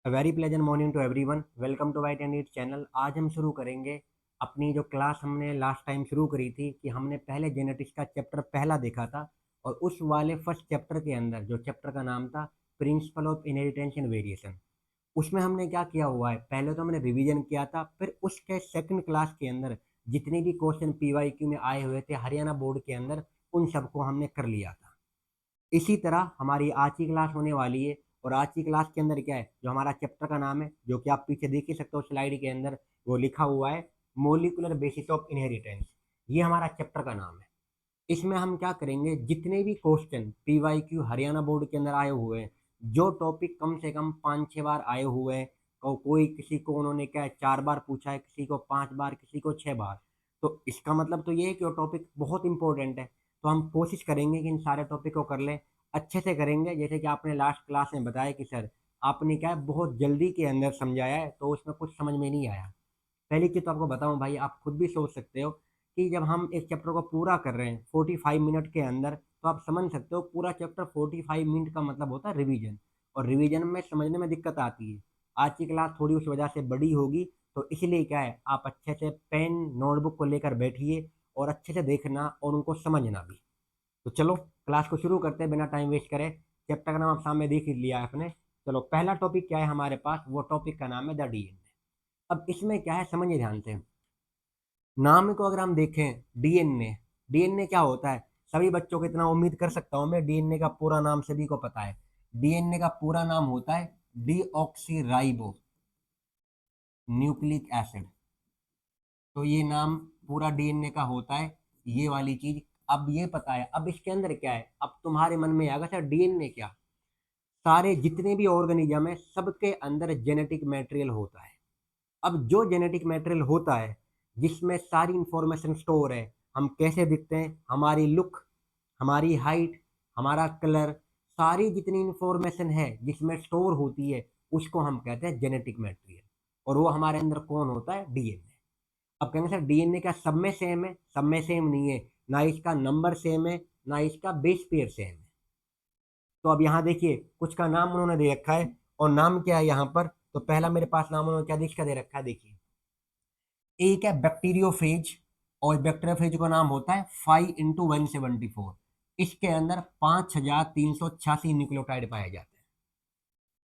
Very pleasant morning to everyone. Welcome to white and eat channel. आज हम शुरू करेंगे अपनी जो क्लास हमने लास्ट टाइम शुरू करी थी कि हमने पहले जेनेटिक्स का चैप्टर पहला देखा था। और उस वाले फर्स्ट चैप्टर के अंदर जो चैप्टर का नाम था principle of inheritance and variation, उसमें हमने क्या किया हुआ है, पहले तो हमने रिवीजन किया था, फिर उसके सेकंड क्लास के अंदर जितने भी क्वेश्चन पीवाईक्यू में आए हुए थे हरियाणा बोर्ड के अंदर, उन सबको हमने कर लिया था। इसी तरह हमारी आज की क्लास होने वाली है। और आज की क्लास के अंदर क्या है, जो हमारा चैप्टर का नाम है, जो कि आप पीछे देख ही सकते हो स्लाइड के अंदर, वो लिखा हुआ है मोलिकुलर बेसिस ऑफ इनहेरिटेंस। ये हमारा चैप्टर का नाम है। इसमें हम क्या करेंगे, जितने भी क्वेश्चन पीवाईक्यू हरियाणा बोर्ड के अंदर आए हुए हैं, जो टॉपिक कम से कम 5-6 बार आए हुए हैं, कोई किसी को उन्होंने क्या है 4 बार पूछा है, किसी को 5 बार, किसी को 6 बार, तो इसका मतलब तो ये है कि वो टॉपिक बहुत इंपॉर्टेंट है। तो हम कोशिश करेंगे कि इन सारे टॉपिक को कर लें, अच्छे से करेंगे। जैसे कि आपने लास्ट क्लास में बताया कि सर आपने क्या है बहुत जल्दी के अंदर समझाया है, तो उसमें कुछ समझ में नहीं आया। पहली चीज़ तो आपको बताऊं भाई, आप खुद भी सोच सकते हो कि जब हम एक चैप्टर को पूरा कर रहे हैं 45 मिनट के अंदर, तो आप समझ सकते हो पूरा चैप्टर 45 मिनट का मतलब होता है रिवीजन। और रिवीजन में समझने में दिक्कत आती है। आज की क्लास थोड़ी उस वजह से बड़ी होगी, तो इसलिए क्या है, आप अच्छे से पेन नोटबुक को लेकर बैठिए और अच्छे से देखना और उनको समझना भी। तो चलो क्लास को शुरू करते हैं बिना टाइम वेस्ट करे। चैप्टर का नाम आप सामने देख ही लिया है आपने। चलो पहला टॉपिक क्या है हमारे पास, वो टॉपिक का नाम है द डीएनए। अब इसमें क्या है समझिए ध्यान से। नाम को अगर हम देखें डीएनए, डीएनए क्या होता है, सभी बच्चों को इतना उम्मीद कर सकता हूं मैं, डीएनए का पूरा नाम सभी को पता है। डीएनए का पूरा नाम होता है डीऑक्सी न्यूक्लिक एसिड। तो ये नाम पूरा डीएनए का होता है, ये वाली चीज। अब ये पता है, अब इसके अंदर क्या है, अब तुम्हारे मन में आएगा सर डीएनए क्या। सारे जितने भी ऑर्गेनिज्म है सबके अंदर जेनेटिक मटेरियल होता है। अब जो जेनेटिक मटेरियल होता है जिसमें सारी इंफॉर्मेशन स्टोर है, हम कैसे दिखते हैं, हमारी लुक, हमारी हाइट, हमारा कलर, सारी जितनी इंफॉर्मेशन है जिसमें स्टोर होती है, उसको हम कहते हैं जेनेटिक मटेरियल। और वो हमारे अंदर कौन होता है, डीएनए। अब कहेंगे सर डीएनए क्या सब में सेम है, सब में सेम नहीं है। ना इसका नंबर सेम है, ना इसका बेस पेयर सेम है। तो अब यहाँ देखिए कुछ का नाम उन्होंने दे रखा है, और नाम क्या है यहाँ पर, तो पहला मेरे पास नाम उन्होंने क्या इसका दे रखा है, देखिए एक है बैक्टीरियोफेज। और बैक्टीरियोफेज का नाम होता है 5 × 174। इसके अंदर 5386 न्यूक्लियोटाइड पाए जाते हैं,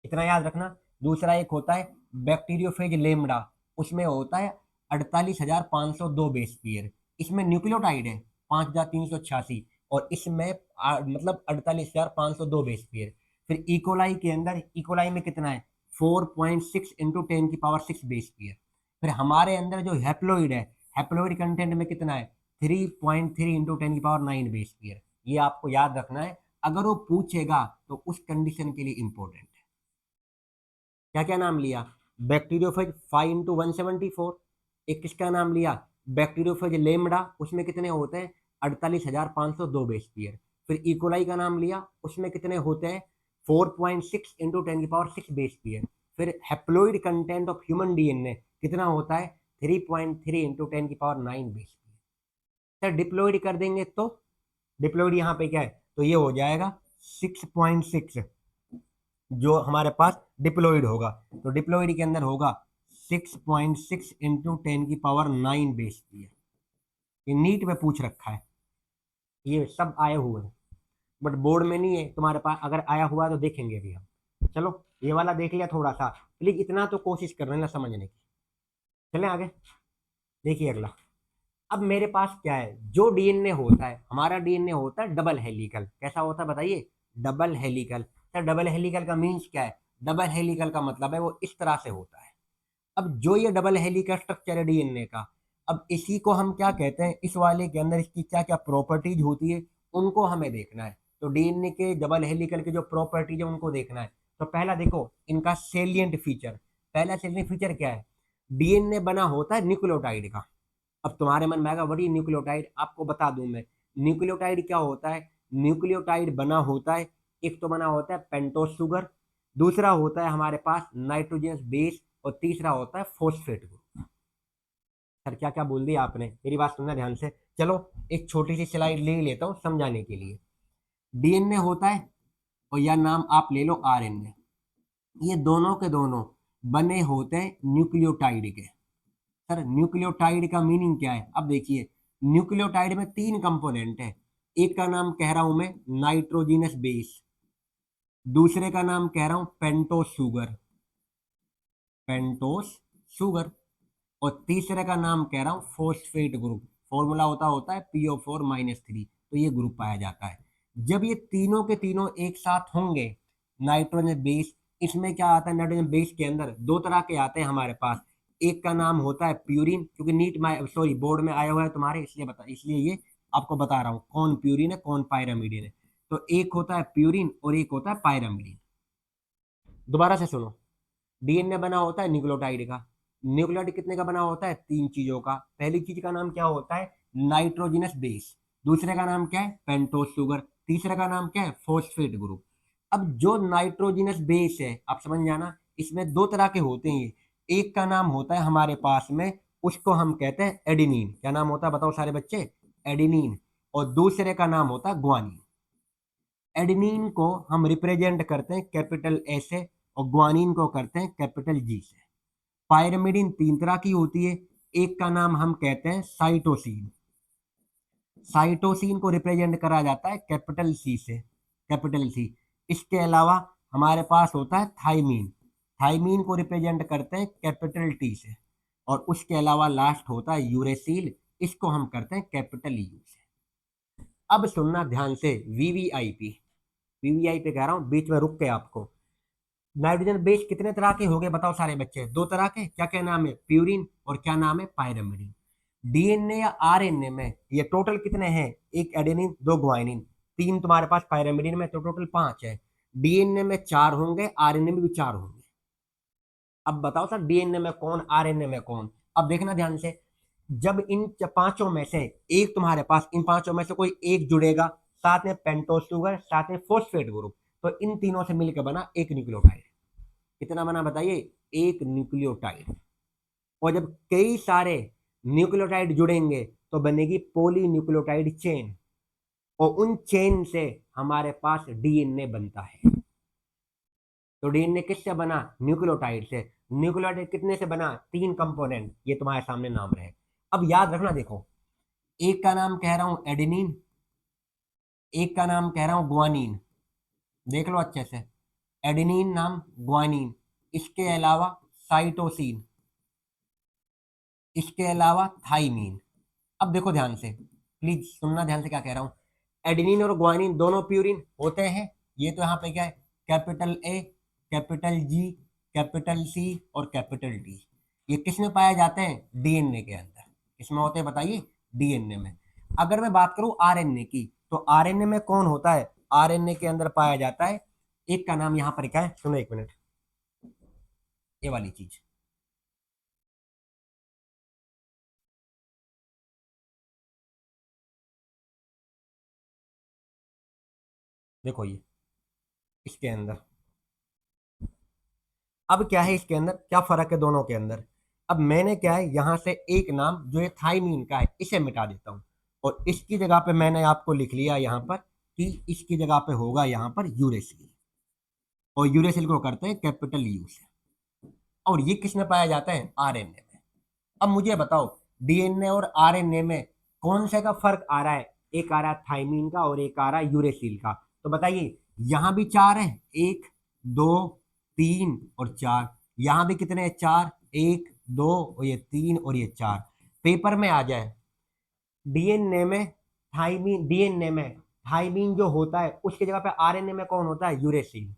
इतना याद रखना। दूसरा एक होता है बैक्टीरियोफेज लेमडा, उसमें होता है 48,502 बेस पेयर। इसमें न्यूक्लियोटाइड है 5,386, और इसमें मतलब 48,502 बेस पेयर। फिर इकोलाई के अंदर, इकोलाई में कितना है, 4.6 × 10⁻⁶ बेस पेयर। फिर हमारे अंदर जो हैप्लोइड है, हैप्लोइड कंटेंट में कितना है, 3.3 × 10⁻⁹ बेस पेयर। ये आपको याद रखना है, अगर वो पूछेगा तो उस कंडीशन के लिए इंपॉर्टेंट है। क्या क्या नाम लिया, बैक्टीरियोफेज 5 × 174। एक किसका नाम लिया, बैक्टीरियोफेज लेमडा, उसमें कितने होते हैं, 48,502 बेस पेयर। फिर इकोलाई का नाम लिया, उसमें कितने होते हैं, 4.6 × 10⁻⁶ बेस पेयर। फिर haploid content of human DNA कितना होता है, 3.3 × 10⁻⁹ बेस पेयर। सर डिप्लॉइड कर देंगे तो, डिप्लॉइड यहाँ पे क्या है, तो ये हो जाएगा 6.6, जो हमारे पास डिप्लॉइड होगा। तो डिप्लॉइड के अंदर होगा 6.6 × 10⁻⁹ बेस पेयर। ये नीट में पूछ रखा है, ये सब आए हुए हैं, बट बोर्ड में नहीं है तुम्हारे पास। अगर आया हुआ है तो देखेंगे अभी हम। चलो ये वाला देख लिया थोड़ा सा, प्लीज इतना तो कोशिश कर रहे ना समझने की। चलें आगे, देखिए अगला। अब मेरे पास क्या है, जो डीएनए होता है, हमारा डीएनए होता है डबल हेलिकल। कैसा होता है बताइए, double helical. Sir double helical का मीन्स क्या है, डबल हेलिकल का मतलब है वो इस तरह से होता है। अब जो ये डबल हेलिकल स्ट्रक्चर है डीएनए का, अब इसी को हम क्या कहते हैं, इस वाले के अंदर इसकी क्या क्या प्रॉपर्टीज होती है, उनको हमें देखना है। तो डीएनए के डबल हेलिकल के जो प्रॉपर्टीज है उनको देखना है। तो पहला देखो इनका सेलिएंट फीचर। पहला सेलिएंट फीचर क्या है, डीएनए बना होता है न्यूक्लियोटाइड का। अब तुम्हारे मन में आएगा व्हाट इज न्यूक्लियोटाइड, आपको बता दूं मैं। न्यूक्लियोटाइड क्या होता है, न्यूक्लियोटाइड बना होता है, एक तो बना होता है पेंटोस शुगर, दूसरा होता है हमारे पास नाइट्रोजनस बेस, और तीसरा होता है फॉस्फेट ग्रुप। सर क्या क्या बोल दिया आपने, मेरी बात सुनना ध्यान से। चलो एक छोटी सी स्लाइड ले लेता हूँ समझाने के लिए। डीएनए होता है, और या नाम आप ले लो आरएनए। ये दोनों के दोनों बने होते हैं न्यूक्लियोटाइड के। सर न्यूक्लियोटाइड का मीनिंग क्या है? अब देखिए, न्यूक्लियोटाइड में तीन कंपोनेंट है। एक का नाम कह रहा हूं मैं नाइट्रोजिनस बेस, दूसरे का नाम कह रहा हूं पेंटोस शुगर, पेंटोस शुगर, और तीसरे का नाम कह रहा हूं फॉस्फेट ग्रुप। फॉर्मूला होता है PO4-3। तो ये ग्रुप पाया जाता है। जब ये तीनों के तीनों एक साथ होंगे, नाइट्रोजन बेस, इसमें क्या आता है, नाइट्रोजन बेस के अंदर दो तरह के आते हैं हमारे पास। एक का नाम होता है प्यूरिन, क्योंकि नीट में सॉरी बोर्ड में आया हुआ है तुम्हारे, इसलिए ये आपको बता रहा हूँ कौन प्यूरिन है कौन पायरामिडिन है। तो एक होता है प्यूरिन और एक होता है पायरामिडिन। दोबारा से सुनो, डीएनए बना होता है न्यूक्लियोटाइड का। न्यूक्लियोटाइड कितने का बना होता है? तीन चीजों का। पहली चीज का नाम क्या होता है? Nitrogenous base. दूसरे का नाम क्या है? Pentose sugar. तीसरे का नाम क्या है? Phosphate group. अब जो नाइट्रोजनस बेस है, आप समझ जाना, इसमें दो तरह के होते हैं ये। एक का नाम होता है हमारे पास में, उसको हम कहते हैं एडिनिन। क्या नाम होता है बताओ सारे बच्चे? एडिनिन। और दूसरे का नाम होता है ग्वानिन। एडेनिन को हम रिप्रेजेंट करते हैं कैपिटल ए से, और ग्वानिन को करते हैं कैपिटल जी से। पायरिमिडिन तीन तरह की होती है। एक का नाम हम कहते हैं साइटोसिन। साइटोसिन को रिप्रेजेंट करा जाता है कैपिटल सी से, कैपिटल सी। इसके अलावा हमारे पास होता है थाइमीन। थाइमीन को रिप्रेजेंट करते हैं कैपिटल टी से। और उसके अलावा लास्ट होता है यूरेसिल, इसको हम करते हैं कैपिटल यू से। अब सुनना ध्यान से, वीवीआईपी। वीवीआईपी कह रहा हूं, बीच में रुक के आपको। नाइट्रोजन बेस कितने तरह के हो गए बताओ सारे बच्चे? दो तरह के। क्या क्या नाम है? प्यूरिन और क्या नाम है? पायरिमिडिन। डीएनए या आरएनए में ये टोटल कितने हैं? एक एडेनिन, दो ग्वाइनिन, तीन तुम्हारे पास पायरिमिडिन में, तो टोटल पांच है। डीएनए में चार होंगे, आरएनए में भी चार होंगे। अब बताओ सर, डीएनए में कौन, आरएनए में कौन? अब देखना ध्यान से, जब इन पांचों में से एक तुम्हारे पास, इन पांचों में से कोई एक जुड़ेगा, साथ में पेंटोस शुगर, साथ में फॉस्फेट ग्रुप, तो इन तीनों से मिलकर बना एक न्यूक्लियोटाइड। कितना बना बताइए? एक न्यूक्लियोटाइड। और जब कई सारे न्यूक्लियोटाइड जुड़ेंगे तो बनेगी पॉली न्यूक्लियोटाइड चेन, और उन चेन से हमारे पास डीएनए बनता है। तो डीएनए किससे बना? न्यूक्लियोटाइड से। न्यूक्लियोटाइड कितने से बना? तीन कंपोनेंट, ये तुम्हारे सामने नाम रहे। अब याद रखना, देखो, एक का नाम कह रहा हूं एडेनिन, एक का नाम कह रहा हूं ग्वानिन। देख लो अच्छे से, एडेनिन नाम, ग्वानिन, इसके अलावा साइटोसिन, इसके अलावा थाइमीन। अब देखो ध्यान से, प्लीज सुनना ध्यान से क्या कह रहा हूं। एडेनिन और ग्वानिन दोनों प्यूरिन होते हैं। ये तो यहाँ पे क्या है? Capital A, capital G, capital C और कैपिटल डी। ये किस में पाए जाते हैं? डीएनए के अंदर। किसमें होते हैं बताइए? डीएनए में। अगर मैं बात करूं आरएनए की, तो आरएनए में कौन होता है? आरएनए के अंदर पाया जाता है, एक का नाम यहाँ पर क्या है, सुनो एक मिनट, ये वाली चीज। देखो ये इसके अंदर, अब क्या है इसके अंदर, क्या फर्क है दोनों के अंदर? अब मैंने क्या है, यहां से एक नाम जो ये थाइमीन का है इसे मिटा देता हूं, और इसकी जगह पे मैंने आपको लिख लिया यहां पर कि इसकी जगह पे होगा यहां पर यूरेसिल, और यूरेसिल को करते हैं कैपिटल यू से। और ये किस में पाया जाता है? आरएनए में। अब मुझे बताओ, डीएनए और आरएनए में कौन से का फर्क आ रहा है? एक आ रहा है थाइमीन का और एक आ रहा है यूरेसिल का। तो बताइए, यहां भी चार है, एक, दो, तीन और चार। यहां भी कितने हैं? चार, एक, दो और ये तीन और ये चार। पेपर में आ जाए, डीएनए में थाइमीन, डीएनए में थाइमीन जो होता है उसकी जगह पे आरएनए में कौन होता है? यूरेसिल।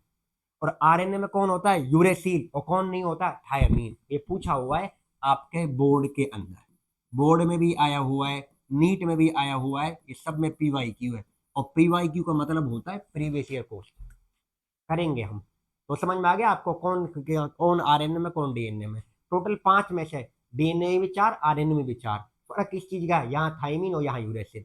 और आरएनए में कौन होता है? यूरेसिल। और कौन नहीं होता? थायमीन। ये पूछा हुआ है आपके बोर्ड के अंदर, बोर्ड में भी आया हुआ है, नीट में भी आया हुआ है, ये सब में PYQ है। और PYQ का मतलब होता है प्रीवियस ईयर क्वेश्चन। करेंगे हम। तो समझ में आ गया आपको कौन कौन आरएनए में कौन डीएनए में? टोटल पांच में से डीएनए में भी चार, आरएनए में भी चार। फर्क किस चीज का है? यहाँ थाइमीन और यहाँ यूरेसिल।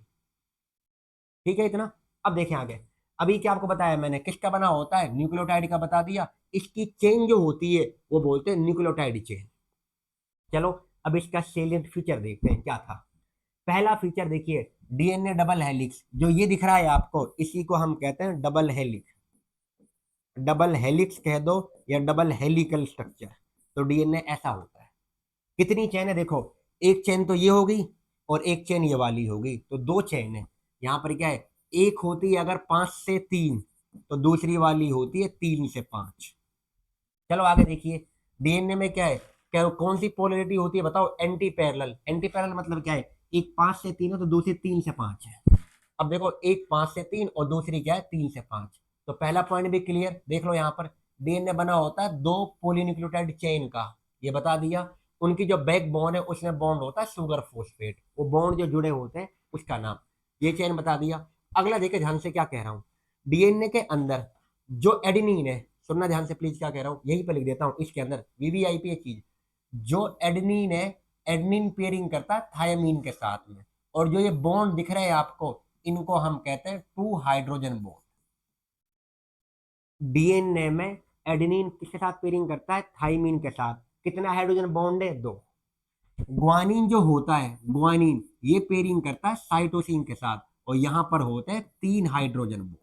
ठीक है इतना। अब देखें आगे। अभी क्या आपको बताया मैंने, किसका बना होता है? न्यूक्लियोटाइड का बता दिया। इसकी चेन जो होती है वो बोलते हैं न्यूक्लियोटाइड चेन। चलो, अब इसका सेलिएंट फीचर देखते हैं क्या था। पहला फीचर देखिए, डीएनए डबल हेलिक्स, जो ये दिख रहा है आपको, इसी को हम कहते हैं डबल हेलिक्स। डबल हेलिक्स कह दो या डबल हेलिकल स्ट्रक्चर। तो डीएनए ऐसा होता है। कितनी चेन है देखो, एक चेन तो ये हो गई और एक चेन ये वाली हो गई, तो दो चेन है। यहाँ पर क्या है, एक होती है अगर 5 से 3, तो दूसरी वाली होती है 3 से 5। चलो आगे देखिए, डीएनए में क्या है, क्या कौन सी पोलरिटी होती है बताओ, एंटी पैरेलल। एंटी पैरेलल मतलब क्या है, एक 5 से 3 है तो दूसरी 3 से 5 है। अब देखो, एक 5 से 3 और दूसरी क्या है 3 से 5। तो पहला पॉइंट भी क्लियर, देख लो यहाँ पर डीएनए बना होता है दो पोलीन्यूक्लियोटाइड चेन का, ये बता दिया। उनकी जो बैक बोन है उसमें बॉन्ड होता है सुगर फोस्फेट, वो बॉन्ड जो जुड़े होते हैं उसका नाम, ये चेन बता दिया। अगला देखिए ध्यान से क्या कह रहा हूँ, डीएनए के अंदर जो एडेनिन है, सुनना ध्यान से प्लीज क्या कह रहा हूँ, यहीं पर लिख देता हूँ इसके अंदर वीवीआईपी एक चीज, जो एडेनिन है, एडेनिन पेयरिंग करता है थायमीन के साथ में, और जो ये बॉन्ड दिख रहे हैं आपको, इनको हम कहते हैं 2 हाइड्रोजन बॉन्ड। डीएनए में एडेनिन किसके साथ पेयरिंग करता है, थायमीन के साथ। कितना हाइड्रोजन बॉन्ड है, 2। ग्वानिन जो होता है, ग्वानिन ये पेयरिंग करता है साइटोसिन के साथ, और यहां पर होते हैं 3 हाइड्रोजन बॉन्ड।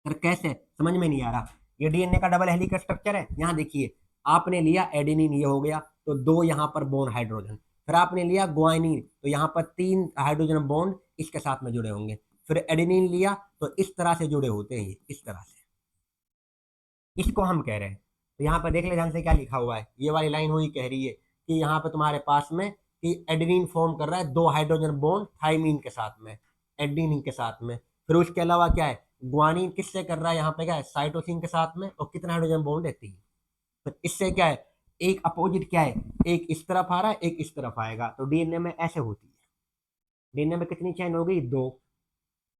सर कैसे, समझ में नहीं आ रहा। ये डीएनए का डबल हेलिकल स्ट्रक्चर है। यहाँ देखिए, आपने लिया एडेनिन, ये हो गया, तो 2 यहाँ पर बॉन्ड हाइड्रोजन। फिर आपने लिया ग्वानिन, तो यहाँ पर 3 हाइड्रोजन बॉन्ड इसके साथ में जुड़े होंगे। फिर एडेनिन लिया, तो इस तरह से जुड़े होते हैं, ये इस तरह से, इसको हम कह रहे हैं। तो यहाँ पर देख ले ध्यान से क्या लिखा हुआ है, ये वाली लाइन हुई कह रही है कि यहाँ पे तुम्हारे पास में कि एडेनिन फॉर्म कर रहा है 2 हाइड्रोजन बॉन्ड थाइमीन के साथ में, एडेनिन के साथ में। फिर उसके अलावा क्या है, ग्वानिन किससे कर रहा है, यहाँ पे क्या है, साइटोसिन के साथ में, और कितना हाइड्रोजन बॉन्ड है, 3। तो इससे क्या है, एक अपोजिट क्या है, एक इस तरफ आ रहा है, एक इस तरफ आएगा, तो डीएनए में ऐसे होती है। डीएनए में कितनी चेन हो गई, 2।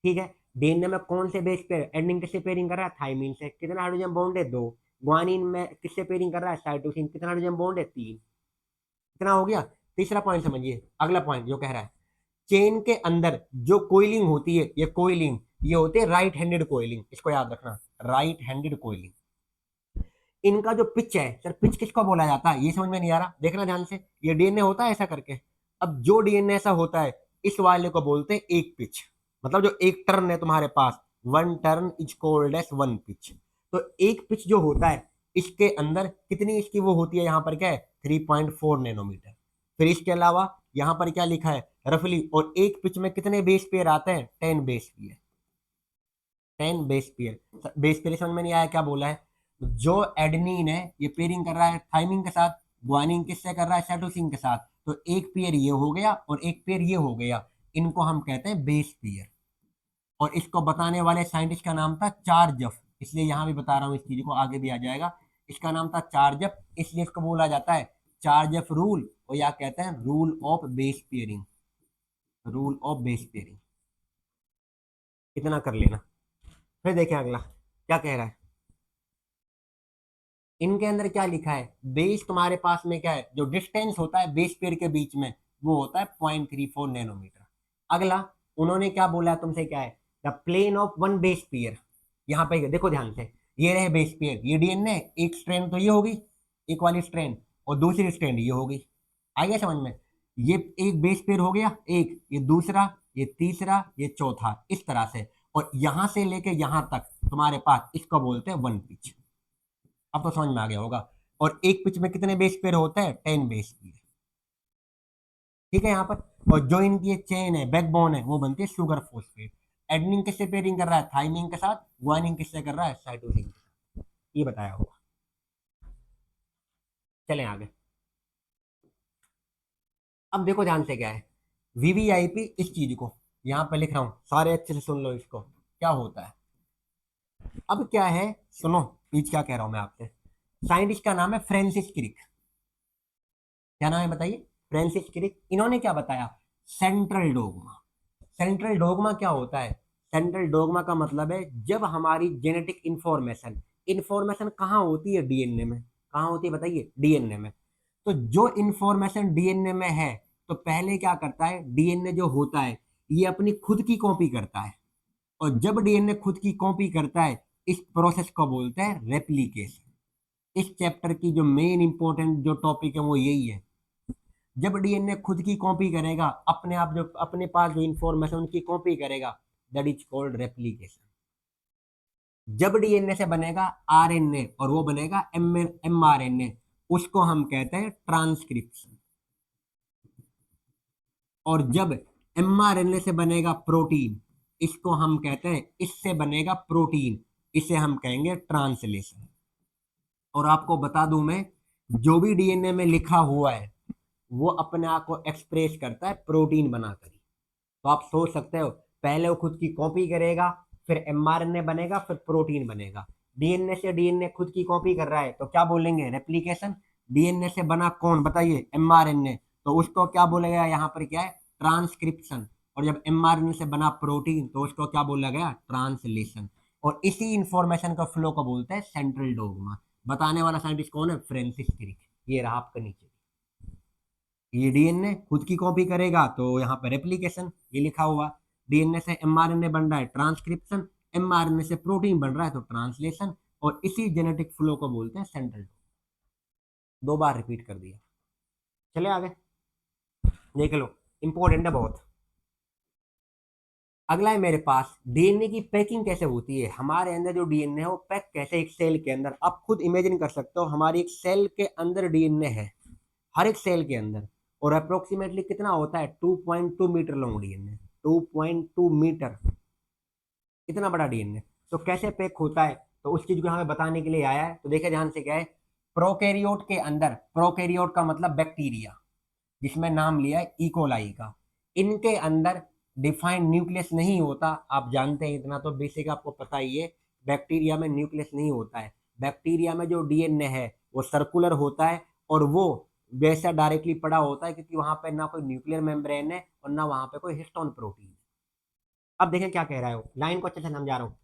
ठीक है, डीएनए में कौन से बेस पे एडेनिन किससे पेयरिंग कर रहा है, थाइमीन से, कितना हाइड्रोजन बॉन्ड है, 2। ग्वानिन में किससे पेयरिंग कर रहा है, साइटोसिन, कितना हाइड्रोजन बॉन्ड है, 3। कितना हो गया। तीसरा पॉइंट समझिए, अगला पॉइंट जो कह रहा है, चेन के अंदर जो कोइलिंग होती है, ये कोइलिंग, ये होती है राइट हैंडेड कोइलिंग, इसको याद रखना, राइट हैंडेड कोइलिंग। इनका जो पिच है, सर पिच किसको बोला जाता है, ये समझ में नहीं आ रहा, देखना ध्यान से, ये डीएनए होता है ऐसा करके। अब जो डीएनए ऐसा होता है, इस वाले को बोलते हैं एक पिच, मतलब जो एक टर्न है तुम्हारे पास, 1 turn is called as 1 pitch. तो एक पिच जो होता है, इसके अंदर कितनी इसकी वो होती है, यहाँ पर क्या है, 3.4 नैनोमीटर। फिर इसके अलावा यहाँ पर क्या लिखा है, रफली, और एक पिच में कितने बेस पेयर आते हैं, 10 base pair. 10 base pair. Base pair समझ में नहीं आया क्या बोला है, जो एडेनिन है ये पेयरिंग कर रहा है थाइमिन के साथ, ग्वानिन किससे कर रहा है, साइटोसिन के साथ, तो एक पेयर ये हो गया और एक पेयर ये हो गया, इनको हम कहते हैं बेस पेयर। और इसको बताने वाले साइंटिस्ट का नाम था चार्जफ, इसलिए यहां भी बता रहा हूँ इस चीज को, आगे भी आ जाएगा। इसका नाम था चार्जफ, इसलिए इसको बोला जाता है चार्जफ रूल, और या कहते हैं rule of base pairing, rule of base pairing. इतना कर लेना। फिर देखें अगला क्या कह रहा है, इनके अंदर क्या लिखा है, बेस तुम्हारे पास में क्या है, जो डिस्टेंस होता है बेस पेयर के बीच में, वो होता है 0.34 नैनोमीटर। अगला उन्होंने क्या बोला है तुमसे, क्या है, the plane of one base pair. यहाँ पे देखो ध्यान से, ये रहे बेस पेयर, ये डीएनए, एक स्ट्रैंड तो ये होगी, एक वाली स्ट्रैंड, और दूसरी स्ट्रैंड ये होगी। आ गया समझ में, ये एक बेस पेयर हो गया, एक ये दूसरा, ये तीसरा, ये चौथा, इस तरह से। और यहां से लेके यहां तक तुम्हारे पास, इसको बोलते हैं 1 पिच। अब तो समझ में आ गया होगा। और एक पिच में कितने बेस पेयर होते हैं, 10 बेस पेयर। ठीक है यहाँ पर, और जो इनकी ये चेन है, बैकबोन है, वो बनती है शुगर फोस्फेट। एडेनिन किससे पेयरिंग कर रहा है, थाइमिन के साथ। ग्वानिन किससे कर रहा है, साइटोसिन के साथ। ये बताया होगा। चलें आगे। अब देखो ध्यान से क्या है, वीवीआईपी, इस चीज को यहाँ पे लिख रहा हूँ, सारे अच्छे से सुन लो इसको, क्या होता है। अब क्या है, सुनो चीज क्या कह रहा हूं मैं आपसे। साइंटिस्ट का नाम है फ्रांसिस क्रिक। क्या नाम है बताइए, फ्रांसिस क्रिक। इन्होंने क्या बताया, सेंट्रल डोगमा। सेंट्रल डोगमा क्या होता है, सेंट्रल डोगमा का मतलब है जब हमारी जेनेटिक इंफॉर्मेशन, इंफॉर्मेशन कहाँ होती है, डीएनए में। कहाँ होती है बताइए, डीएनए में। तो जो इंफॉर्मेशन डीएनए में है, तो पहले क्या करता है, डीएनए जो होता है ये अपनी खुद की कॉपी करता है। और जब डीएनए खुद की कॉपी करता है, इस प्रोसेस को बोलते हैं रेप्लिकेशन। इस चैप्टर की जो मेन इंपॉर्टेंट जो टॉपिक है वो यही है। जब डीएनए खुद की कॉपी करेगा, अपने आप जो अपने पास जो इंफॉर्मेशन उनकी कॉपी करेगा, दैट इज कॉल्ड रेप्लिकेशन। जब डीएनए से बनेगा आरएनए और वो बनेगा एमआरएनए, उसको हम कहते हैं ट्रांसक्रिप्शन। और जब एमआरएनए से बनेगा प्रोटीन, इसको हम कहते हैं, इससे बनेगा प्रोटीन, इसे हम कहेंगे ट्रांसलेशन। और आपको बता दूं मैं, जो भी डीएनए में लिखा हुआ है वो अपने आप को एक्सप्रेस करता है प्रोटीन बनाकर ही। तो आप सोच सकते हो, पहले वो खुद की कॉपी करेगा, फिर एमआरएनए बनेगा, फिर प्रोटीन बनेगा। डीएनए से डीएनए खुद की कॉपी कर रहा है तो क्या बोलेंगे? रेप्लिकेशन। डीएनए से बना कौन बताइए? एमआरएनए। तो उसको क्या बोला गया यहाँ पर? क्या है? ट्रांसक्रिप्शन। और जब एमआरएनए से बना प्रोटीन तो उसको क्या बोला गया? ट्रांसलेशन। और इसी इंफॉर्मेशन का फ्लो को बोलते हैं सेंट्रल डोगमा। बताने वाला साइंटिस्ट कौन है? Francis Crick. ये रहा आपका नीचे। ये डीएनए खुद की कॉपी करेगा तो यहाँ पर रेप्लिकेशन, ये लिखा हुआ। डीएनए से एमआरएनए बन रहा है, ट्रांसक्रिप्शन। एमआरएनए से प्रोटीन बन रहा है तो ट्रांसलेशन। और इसी जेनेटिक फ्लो को बोलते हैं सेंट्रल। दो बार रिपीट कर दिया। चले आगे, देख लो, इंपॉर्टेंट है बहुत। अगला है मेरे पास, डीएनए की पैकिंग कैसे होती है। हमारे अंदर जो डीएनए है वो पैक कैसे एक सेल के अंदर। आप खुद इमेजिन कर सकते हो, हमारी एक सेल के अंदर डीएनए है, हर एक सेल के अंदर। और अप्रोक्सीमेटली कितना होता है? 2.2 मीटर लॉन्ग डीएनए। 2.2 मीटर, इतना बड़ा डीएनए। तो कैसे पैक होता है, तो उस चीज को हमें बताने के लिए आया है। तो देखिए ध्यान से, क्या है? प्रोकैरियोट के अंदर, प्रोकैरियोट का मतलब बैक्टीरिया, जिसमें नाम लिया है इकोलाई का, इनके अंदर डिफाइंड न्यूक्लियस नहीं होता। आप जानते हैं, इतना तो बेसिक आपको पता ही है, बैक्टीरिया में न्यूक्लियस नहीं होता है। बैक्टीरिया में जो डीएनए है वो सर्कुलर होता है, और वो वैसा डायरेक्टली पड़ा होता है, क्योंकि वहां पे ना कोई न्यूक्लियर मेम्ब्रेन है और ना वहां पे कोई हिस्टोन प्रोटीन है। अब देखें क्या कह रहा है वो, लाइन को अच्छे से समझा रहा हूँ।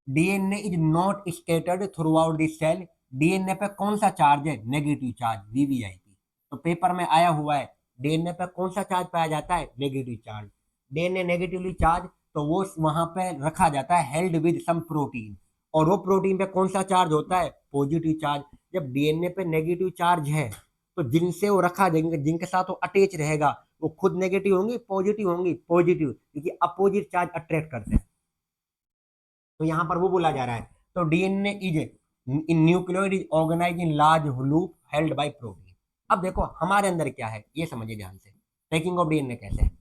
DNA is not scattered throughout the cell. DNA पे कौन सा चार्ज है? Negative charge, VVIP. तो पेपर में आया हुआ है, डीएनए पे कौन सा चार्ज पाया जाता है? Negative charge. DNA negatively charge, तो वो वहां पे रखा जाता है हेल्ड विद सम प्रोटीन। और वो प्रोटीन पे कौन सा चार्ज होता है? Positive charge. जब डीएनए पे नेगेटिव चार्ज है, तो जिनसे वो रखा जाएंगे, जिनके साथ वो अटैच रहेगा, वो खुद नेगेटिव होंगी, पॉजिटिव होंगी? पॉजिटिव, क्योंकि अपोजिट चार्ज अट्रैक्ट करते हैं। तो यहाँ पर वो बोला जा रहा है, तो DNA is in nucleoid is organize in large loop held by protein. अब देखो हमारे अंदर क्या है, ये समझिए ध्यान से। पैकिंग ऑफ डीएनए कैसे है?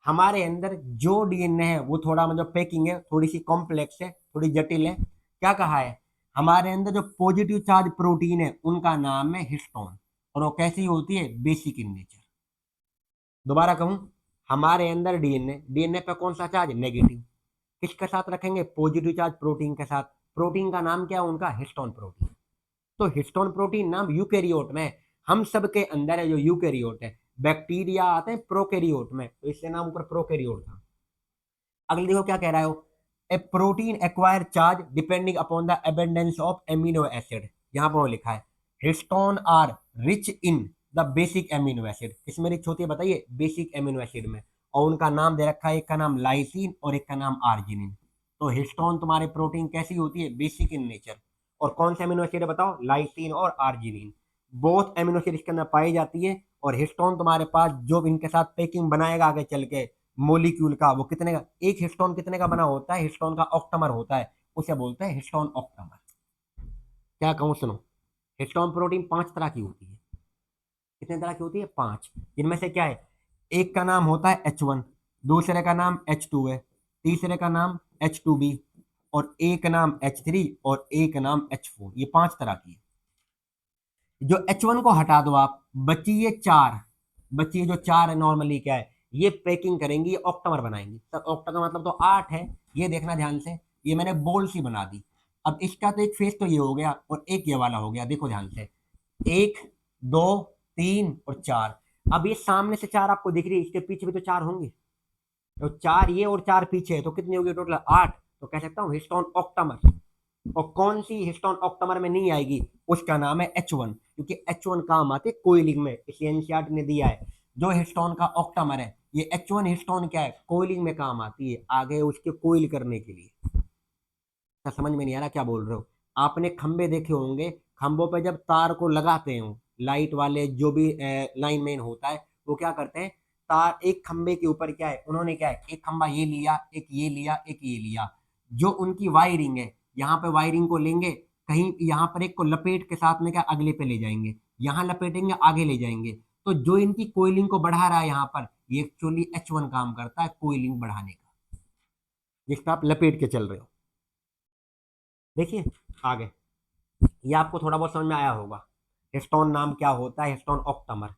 हमारे अंदर जो डीएनए है वो थोड़ा मतलब पैकिंग है, थोड़ी सी कॉम्प्लेक्स है, थोड़ी जटिल है। क्या कहा है? हमारे अंदर जो पॉजिटिव चार्ज प्रोटीन है उनका नाम है हिस्टोन। और वो कैसी होती है? Basic in nature. दोबारा कहूं, हमारे अंदर डीएनए, डीएनए पे कौन सा चार्ज? नेगेटिव। किसके साथ रखेंगे? पॉजिटिव चार्ज प्रोटीन के साथ। प्रोटीन का नाम क्या है उनका? Histone protein. तो हिस्टोन प्रोटीन नाम यूकेरियोट में, हम सब के अंदर है जो यूकेरियोट है। बैक्टीरिया आते हैं प्रोकैरियोट में, तो इससे नाम ऊपर प्रोकैरियोट था। अगले देखो क्या कह रहा है वो, a protein acquire charge depending upon the abundance of amino acid. यहाँ पर वो लिखा है, histone are rich in the basic amino acid. इसमें रिच होती है बताइए? बेसिक एमिनो एसिड में। और उनका नाम दे रखा है, एक का नाम लाइसिन और एक का नाम आर्जिनिन। तो हिस्टोन तुम्हारे प्रोटीन कैसी होती है? Basic in nature. और कौन से एमिनो एसिड है बताओ? लाइसिन और आर्जिनिन। बोथ एमिनो एसिड इसके अंदर पाई जाती है। और हिस्टोन तुम्हारे पास जो इनके साथ पैकिंग बनाएगा आगे चल के मोलिक्यूल का, वो कितने का? एक हिस्टोन कितने का बना होता है? हिस्टोन का ऑक्टामर होता है, उसे बोलते हैं हिस्टोन ऑक्टामर। क्या कहूँ, सुनो। हिस्टोन प्रोटीन 5 तरह की होती है। कितने तरह की होती है? 5। जिनमें से क्या है? एक का नाम होता है H1, दूसरे का नाम H2 है, तीसरे का नाम H2B, और एक नाम H3 और एक नाम H4। ये 5 तरह की है। जो H1 को हटा दो आप, बची ये 4। बची ये जो 4 है, नॉर्मली क्या है? ये पैकिंग करेंगी, ये ऑक्टामर बनाएंगी। सर ऑक्टा का मतलब तो 8 है। ये देखना ध्यान से, ये मैंने बोल सी बना दी। अब इसका तो एक फेस तो ये हो गया और एक ये वाला हो गया। देखो ध्यान से, 1, 2, 3 और 4। अब ये सामने से 4 आपको दिख रही है, इसके पीछे भी तो 4 होंगे। तो 4 ये और 4 पीछे है, तो कितनी होगी टोटल? 8। तो कह सकता हूँ हिस्टोन ऑक्टामर। और कौन सी हिस्टोन ऑक्टामर में नहीं आएगी? उसका नाम है H1, क्योंकि H1 काम आते कोइलिंग में, इसलिए एनसीईआरटी ने दिया है। जो हिस्टोन का ऑक्टामर है, ये H1 हिस्टोन क्या है? कोइलिंग में काम आती है, आगे उसके कोइल करने के लिए। क्या समझ में नहीं आ रहा क्या बोल रहे हो? आपने खंबे देखे होंगे, खंभों पे जब तार को लगाते हो, लाइट वाले जो भी लाइन मैन होता है, वो क्या करते हैं? तार एक खंबे के ऊपर क्या है, उन्होंने क्या है, एक खंबा ये लिया, एक ये लिया, एक ये लिया। जो उनकी वायरिंग है, यहाँ पे वायरिंग को लेंगे, कहीं यहाँ पर एक को लपेट के साथ में क्या अगले पे ले जाएंगे, यहाँ लपेटेंगे आगे ले जाएंगे। तो जो इनकी कोयलिंग को बढ़ा रहा है यहाँ पर, ये एक्चुअली H1 काम करता है कोयलिंग बढ़ाने का, जिसका आप लपेट के चल रहे हो। देखिए आगे, ये आपको थोड़ा बहुत समझ में आया होगा। हिस्टोन नाम क्या होता है, हिस्टोन ऑक्टामर।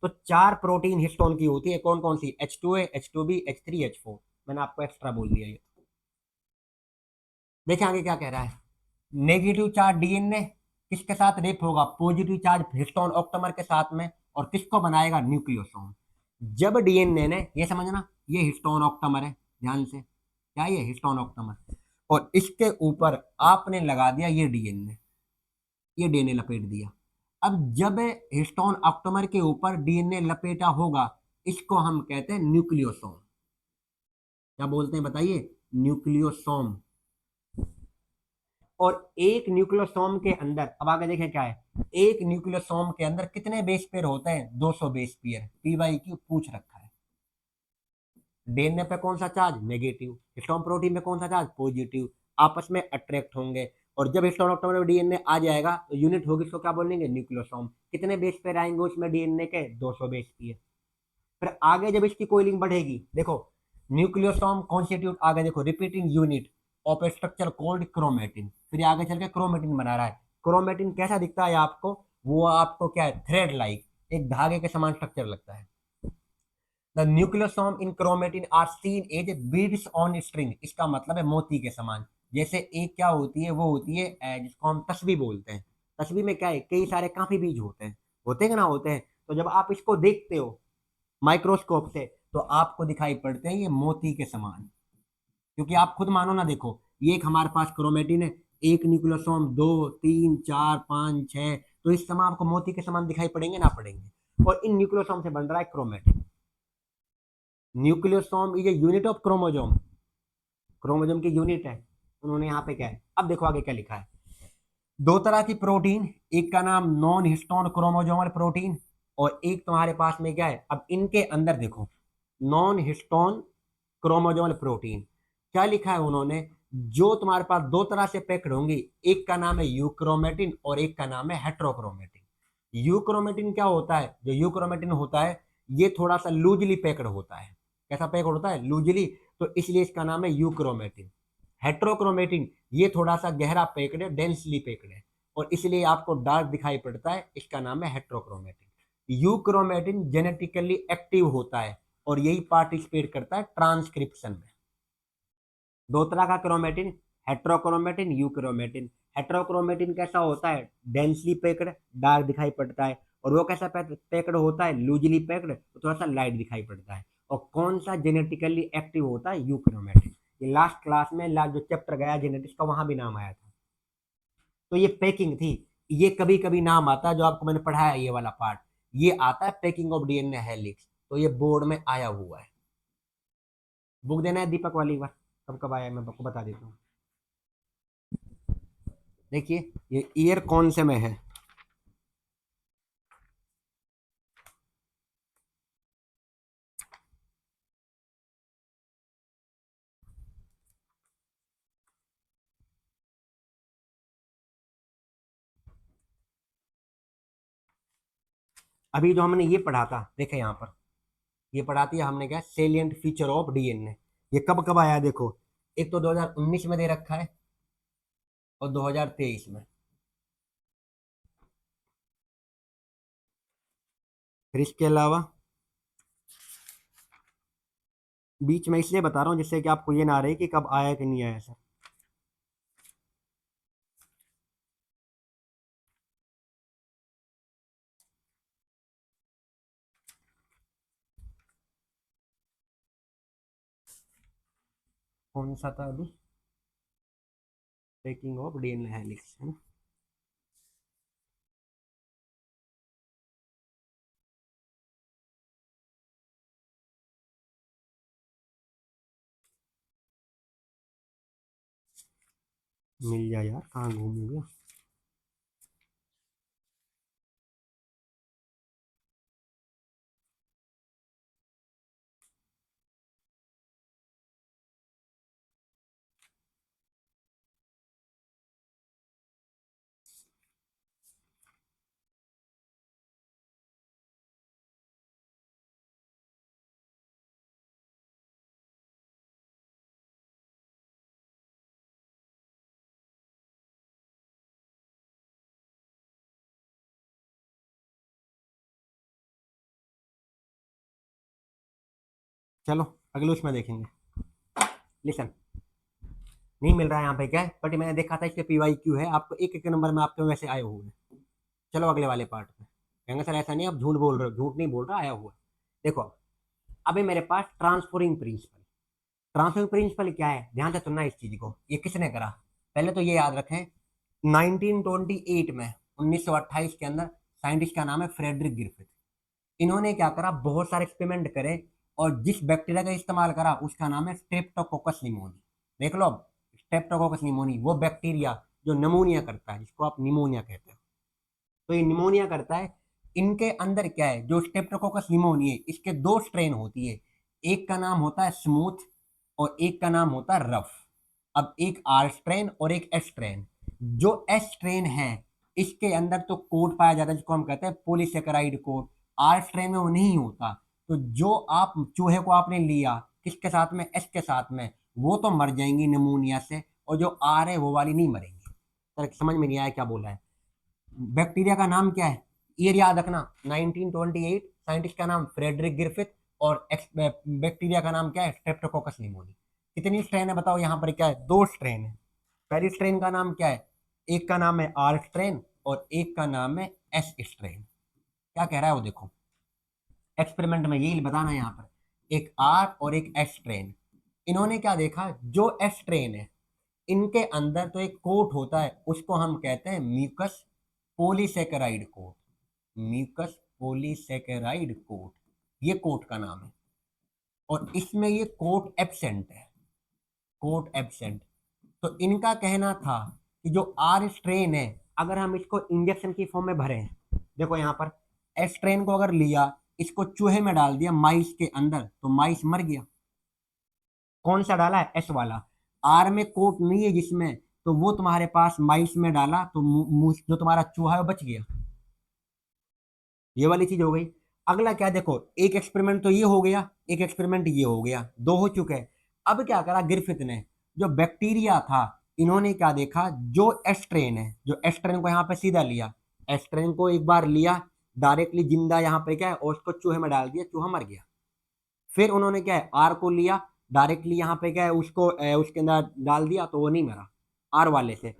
तो चार प्रोटीन हिस्टोन की होती है, कौन कौन सी, H2A, H2B, H3, H4। मैंने आपको एक्स्ट्रा बोल दिया ये। देखिए आगे क्या कह रहा है, नेगेटिव चार्ज डीएनए किसके साथ रेप होगा, पॉजिटिव चार्ज हिस्टोन ऑक्टामर के साथ में, और किसको बनाएगा, न्यूक्लियोसोम। जब डीएनए ने, ये समझना, ये हिस्टोन ऑक्टामर है, ध्यान से, क्या ये हिस्टोन ऑक्टामर, और इसके ऊपर आपने लगा दिया ये डीएनए, ये डीएनए लपेट दिया। अब जब हिस्टोन ऑक्टामर के ऊपर डीएनए लपेटा होगा, इसको हम कहते हैं न्यूक्लियोसोम। क्या बोलते हैं बताइए, न्यूक्लियोसोम। और एक न्यूक्लियोसोम के अंदर, अब आगे देखें क्या है, एक न्यूक्लियोसोम के अंदर कितने बेस पेयर होते हैं, 200 बेस पेयर। पीवाई क्यू पूछ रखा है। डीएनए पे कौन सा चार्ज, नेगेटिव, हिस्टोन प्रोटीन में कौन सा चार्ज, पॉजिटिव, आपस में अट्रैक्ट होंगे। और जब हिस्टोन ऑक्टामर में डीएनए आ जाएगा तो यूनिट होगी, इसको क्या बोलेंगे, न्यूक्लियोसोम। कितने बेस पेयर आएंगे उसमें डीएनए के, 200 बेस पेयर। फिर आगे जब इसकी कोइलिंग बढ़ेगी, देखो न्यूक्लियोसोम कॉन्स्टिट्यूट, आगे देखो, repeating unit of A structure called chromatin. फिर आगे चल के क्रोमेटिन बना रहा है। क्रोमेटिन कैसा दिखता है आपको, वो आपको क्या है, थ्रेड लाइक, एक धागे के समान स्ट्रक्चर लगता है। The nucleosome in chromatin are seen as beads on string, इसका मतलब है मोती के समान। जैसे एक क्या होती है, वो होती है जिसको हम तस्बी बोलते हैं। तस्बी में क्या है, कई सारे काफी बीज होते हैं कि ना होते हैं। तो जब आप इसको देखते हो माइक्रोस्कोप से, तो आपको दिखाई पड़ते हैं ये मोती के समान। क्योंकि आप खुद मानो ना, देखो ये एक हमारे पास क्रोमेटिन है, एक न्यूक्लियोसोम, दो, तीन, चार, पाँच, छह, तो इस समय आपको मोती के समान दिखाई पड़ेंगे ना पड़ेंगे। और इन न्यूक्लियोसोम से बन रहा है chromatin. Nucleosome is a unit of chromosome, chromosome की यूनिट है। उन्होंने यहाँ पे क्या है, अब देखो आगे क्या लिखा है, दो तरह की प्रोटीन, एक का नाम नॉन हिस्टोन क्रोमोजोमल प्रोटीन, और एक तुम्हारे पास में क्या है, अब इनके अंदर देखो, नॉन हिस्टोन क्रोमोजोमल प्रोटीन, क्या लिखा है उन्होंने, जो तुम्हारे पास दो तरह से पैक्ड होंगी, एक का नाम है यूक्रोमेटिन और एक का नाम है हेट्रोक्रोमेटिन। यूक्रोमेटिन क्या होता है, जो यूक्रोमेटिन होता है, ये थोड़ा सा लूजली पैक्ड होता है। कैसा पैक्ड होता है, लूजली, तो इसलिए इसका नाम है यूक्रोमेटिन। हेट्रोक्रोमेटिन, ये थोड़ा सा गहरा पैक्ड है, डेंसली पैक्ड है, और इसलिए आपको डार्क दिखाई पड़ता है, इसका नाम है हेट्रोक्रोमेटिन। यूक्रोमेटिन जेनेटिकली एक्टिव होता है और यही पार्टिसिपेट करता है ट्रांसक्रिप्शन में। दो तरह का क्रोमेटिन, हेट्रोक्रोमेटिन, यूक्रोमेटिन। हेट्रोक्रोमेटिन कैसा होता है, डेंसली पैक्ड, डार्क दिखाई पड़ता है। और वो कैसा पैक्ड होता है, लूजली पैक्ड, तो थोड़ा सा लाइट दिखाई पड़ता है। और कौन सा जेनेटिकली एक्टिव होता है, यूक्रोमेटिन। ये लास्ट क्लास में जो चैप्टर गया जेनेटिक्स का, वहां भी नाम आया था। तो ये पैकिंग थी। ये कभी कभी नाम आता है, जो आपको मैंने पढ़ाया ये वाला पार्ट, ये आता है पैकिंग ऑफ डीएनए हेलिक्स। तो ये बोर्ड में आया हुआ है। बुक देना है दीपक वाली बार, कब कब आया है मैं आपको बता देता हूँ। देखिए ये ईयर कौन से में है, अभी जो हमने ये पढ़ा था, देखे यहाँ पर, ये पढ़ा दिया हमने, क्या सेलिएंट फीचर ऑफ डीएनए, ये कब कब आया है देखो, एक तो 2019 में दे रखा है और 2023 में। फिर इसके अलावा बीच में इसलिए बता रहा हूँ जिससे कि आपको ये ना रहे कि कब आया कि नहीं आया सर। कौन सा था अभी, ब्रेकिंग ऑफ डीएनए हेलिक्स है ना। मिल जाए यार, कहाँ घूमोगे। चलो अगले उसमें देखेंगे। लिसन, नहीं मिल रहा है यहाँ पे क्या है, बट मैंने देखा था इसके PYQ है, आपको एक एक नंबर में आपके वैसे आए हुए हैं। चलो अगले वाले पार्ट में। कहेंगे सर ऐसा नहीं, आप झूठ बोल रहे हो। झूठ नहीं बोल रहा, आया हुआ है। देखो अभी मेरे पास ट्रांसफरिंग प्रिंसिपल। ट्रांसफरिंग प्रिंसिपल क्या है, ध्यान से सुनना इस चीज को। ये किसने करा, पहले तो ये याद रखें, 1928 में, 1928 के अंदर साइंटिस्ट का नाम है फ्रेडरिक ग्रिफिथ। इन्होंने क्या करा, बहुत सारे एक्सपेरिमेंट करे, और जिस बैक्टीरिया का इस्तेमाल करा उसका नाम है स्ट्रेप्टोकोकस निमोनी। देख लो अब, स्ट्रेप्टोकोकस निमोनी वो बैक्टीरिया जो निमोनिया करता है, जिसको आप निमोनिया कहते हो। तो ये निमोनिया करता है। इनके अंदर क्या है, जो स्ट्रेप्टोकोकस निमोनी है, इसके दो स्ट्रेन होती है। एक का नाम होता है स्मूथ और एक का नाम होता है रफ। अब एक आर स्ट्रेन और एक एस स्ट्रेन। जो एस स्ट्रेन है, इसके अंदर तो कोट पाया जाता है जिसको हम कहते हैं पॉलीसेकेराइड कोट। आर स्ट्रेन में वो नहीं होता। तो जो आप चूहे को आपने लिया किसके साथ में, एस के साथ में, वो तो मर जाएंगी निमोनिया से, और जो आर है वो वाली नहीं मरेंगी। सर समझ में नहीं आया क्या बोला है। बैक्टीरिया का नाम क्या है, ईयर याद रखना, 1928, साइंटिस्ट का नाम फ्रेडरिक ग्रिफिथ, और बैक्टीरिया का नाम क्या है, स्ट्रेप्टोकोकस निमोनी। कितनी स्ट्रेन है बताओ, यहाँ पर क्या है, दो स्ट्रेन है। पहली स्ट्रेन का नाम क्या है, एक का नाम है आर स्ट्रेन और एक का नाम है एस स्ट्रेन। क्या कह रहा है वो देखो, एक्सपेरिमेंट में यही बताना है यहाँ पर, एक आर और एक एस स्ट्रेन। इन्होंने क्या देखा, जो एस स्ट्रेन है, इनके अंदर तो एक कोट होता है, उसको हम कहते हैं mucus polysaccharide coat. Mucus polysaccharide coat, ये कोट का नाम है। और इसमें ये कोट एब्सेंट है, कोट एब्सेंट। तो इनका कहना था कि जो आर स्ट्रेन है, अगर हम इसको इंजेक्शन की फॉर्म में भरें, देखो यहाँ पर एस स्ट्रेन को अगर लिया, इसको चूहे में डाल दिया माइस के अंदर, तो माइस मर गया। कौन सा डाला है, एस वाला। आर में कोट नहीं है जिसमें, तो वो तुम्हारे पास माइस में डाला, तो जो तुम्हारा चूहा है वो बच गया। ये वाली चीज हो गई। अगला क्या देखो, एक एक्सपेरिमेंट तो ये हो गया, एक एक्सपेरिमेंट ये हो गया, दो हो चुके हैं। अब क्या करा ग्रिफिथ ने, जो बैक्टीरिया था, इन्होंने क्या देखा, जो एस्ट्रेन है, जो एस्ट्रेन को यहाँ पे सीधा लिया, एस्ट्रेन को एक बार लिया डायरेक्टली जिंदा यहाँ पे क्या है, और उसको चूहे में डाल दिया, चूहा मर गया। फिर उन्होंने क्या है, आर को लिया डायरेक्टली यहाँ पे क्या है, उसको उसके अंदर डाल दिया, तो वो नहीं मरा आर वाले से।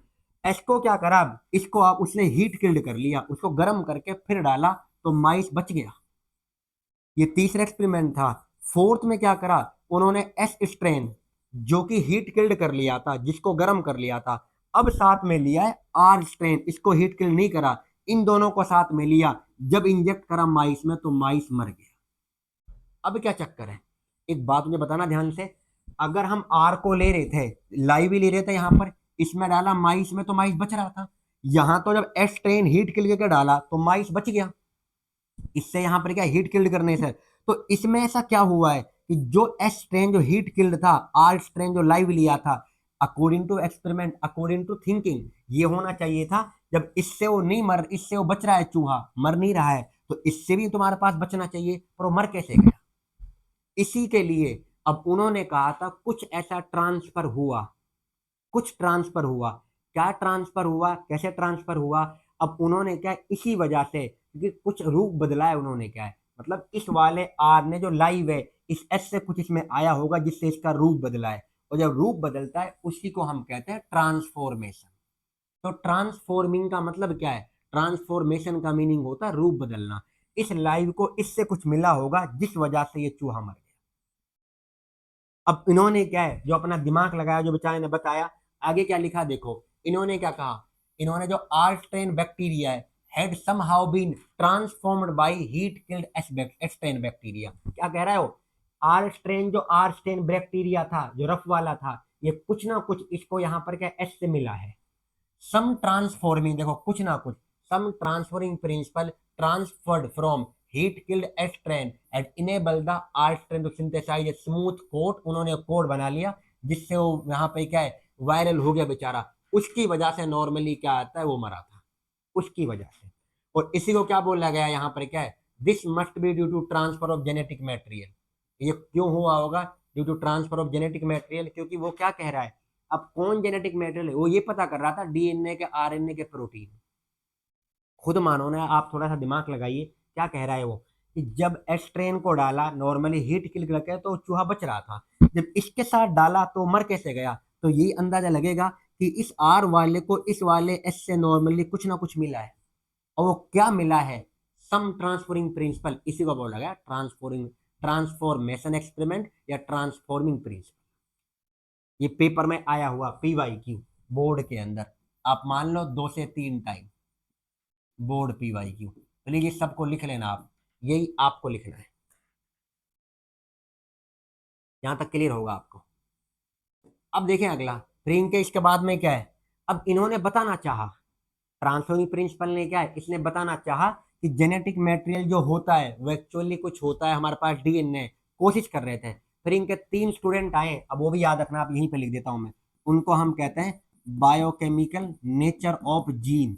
एस को क्या करा, इसको आप उसने हीट किल्ड कर लिया, उसको गर्म करके फिर डाला, तो माइस बच गया। ये तीसरा एक्सपेरिमेंट था। फोर्थ में क्या करा, उन्होंने एस स्ट्रेन, जो कि हीट किल्ड कर लिया था, जिसको गर्म कर लिया था, अब साथ में लिया है आर स्ट्रेन, इसको हीट किल्ड नहीं करा, इन दोनों को साथ में लिया, जब इंजेक्ट करा माइस में, तो माइस मर गया। अब क्या चक्कर है, एक बात मुझे बताना ध्यान से। अगर हम आर को ले रहे थे, लाइव ही ले रहे थे यहाँ पर, इसमें डाला माइस में, तो माइस बच रहा था। यहाँ तो जब एस ट्रेन हीट किल करके डाला, तो माइस बच गया। इससे यहाँ पर क्या हीट किल्ड करने से, तो इसमें ऐसा क्या हुआ है कि जो एस ट्रेन जो हीट किल्ड था, आर ट्रेन जो लाइव लिया था, according to experiment, according to thinking, ये होना चाहिए था, जब इससे वो नहीं मर, इससे वो बच रहा है, चूहा मर नहीं रहा है, तो इससे भी तुम्हारे पास बचना चाहिए, पर वो मर कैसे गया। इसी के लिए अब उन्होंने कहा था कुछ ऐसा ट्रांसफर हुआ, कुछ ट्रांसफर हुआ। क्या ट्रांसफर हुआ, कैसे ट्रांसफर हुआ, अब उन्होंने क्या, इसी वजह से, क्योंकि कुछ रूप बदला है उन्होंने, क्या है मतलब, इस वाले आर ने जो लाइव है, इस एस से कुछ इसमें आया होगा जिससे इसका रूप बदला है, और जब रूप बदलता है उसी को हम कहते हैं ट्रांसफॉर्मेशन। तो ट्रांसफॉर्मिंग का मतलब क्या है, ट्रांसफॉर्मेशन का मीनिंग होता है रूप बदलना। इस लाइव को इससे कुछ मिला होगा जिस वजह से ये चूहा मर गया। अब इन्होंने क्या है, जो अपना दिमाग लगाया, जो बेचारे ने बताया, आगे क्या लिखा देखो। इन्होंने क्या कहा, इन्होंने जो आर स्ट्रेन बैक्टीरिया है, had somehow been transformed by heat killed strain bacteria. क्या कह रहा है वो, आर स्ट्रेन, जो आर स्ट्रेन बैक्टीरिया था, जो रफ वाला था, ये कुछ ना कुछ इसको यहाँ पर क्या एस से मिला है। सम ट्रांसफॉर्मिंग, देखो कुछ ना कुछ, some transforming principle transferred from heat killed S strain and enable the R strain to synthesise a smooth coat. उन्होंने कोड बना लिया जिससे वो यहाँ पे क्या है, वायरल हो गया बेचारा। उसकी वजह से नॉर्मली क्या आता है, वो मरा था उसकी वजह से। और इसी को क्या बोला गया यहाँ पर, क्या है, this must be due to transfer of genetic material. ये क्यों हुआ होगा, due to transfer of genetic material, क्योंकि वो क्या कह रहा है, अब कौन जेनेटिक मटेरियल है, वो ये पता कर रहा था डीएनए के, आरएनए के, प्रोटीन। खुद मानो ना, आप थोड़ा सा दिमाग लगाइए, क्या कह रहा है वो, कि जब एस्ट्रेन को डाला, नॉर्मली हीट किल करके, तो चूहा बच रहा था। जब इसके साथ डाला तो मर कैसे गया? तो यही अंदाजा लगेगा कि इस आर वाले को इस वाले एस से नॉर्मली कुछ ना कुछ मिला है। और वो क्या मिला है? सम ट्रांसफॉर्मिंग प्रिंसिपल, इसी को बोला गया ट्रांसफॉर्मेशन एक्सपेरिमेंट या ट्रांसफॉर्मिंग प्रिंसिपल। ये पेपर में आया हुआ PYQ बोर्ड के अंदर, आप मान लो 2 से 3 टाइम बोर्ड PYQ। प्लीज ये सबको लिख लेना आप, यही आपको लिखना है। यहां तक क्लियर होगा आपको। अब देखें अगला, प्रिंग के इसके बाद में क्या है? अब इन्होंने बताना चाहा, ट्रांसफॉर्मिंग प्रिंसिपल ने क्या है, इसने बताना चाहा कि जेनेटिक मटेरियल जो होता है वो एक्चुअली कुछ होता है हमारे पास DNA। कोशिश कर रहे थे, फिर इनके 3 स्टूडेंट आए, अब वो भी याद रखना, आप यहीं पे लिख देता हूं मैं। उनको हम कहते हैं बायोकेमिकल नेचर ऑफ जीन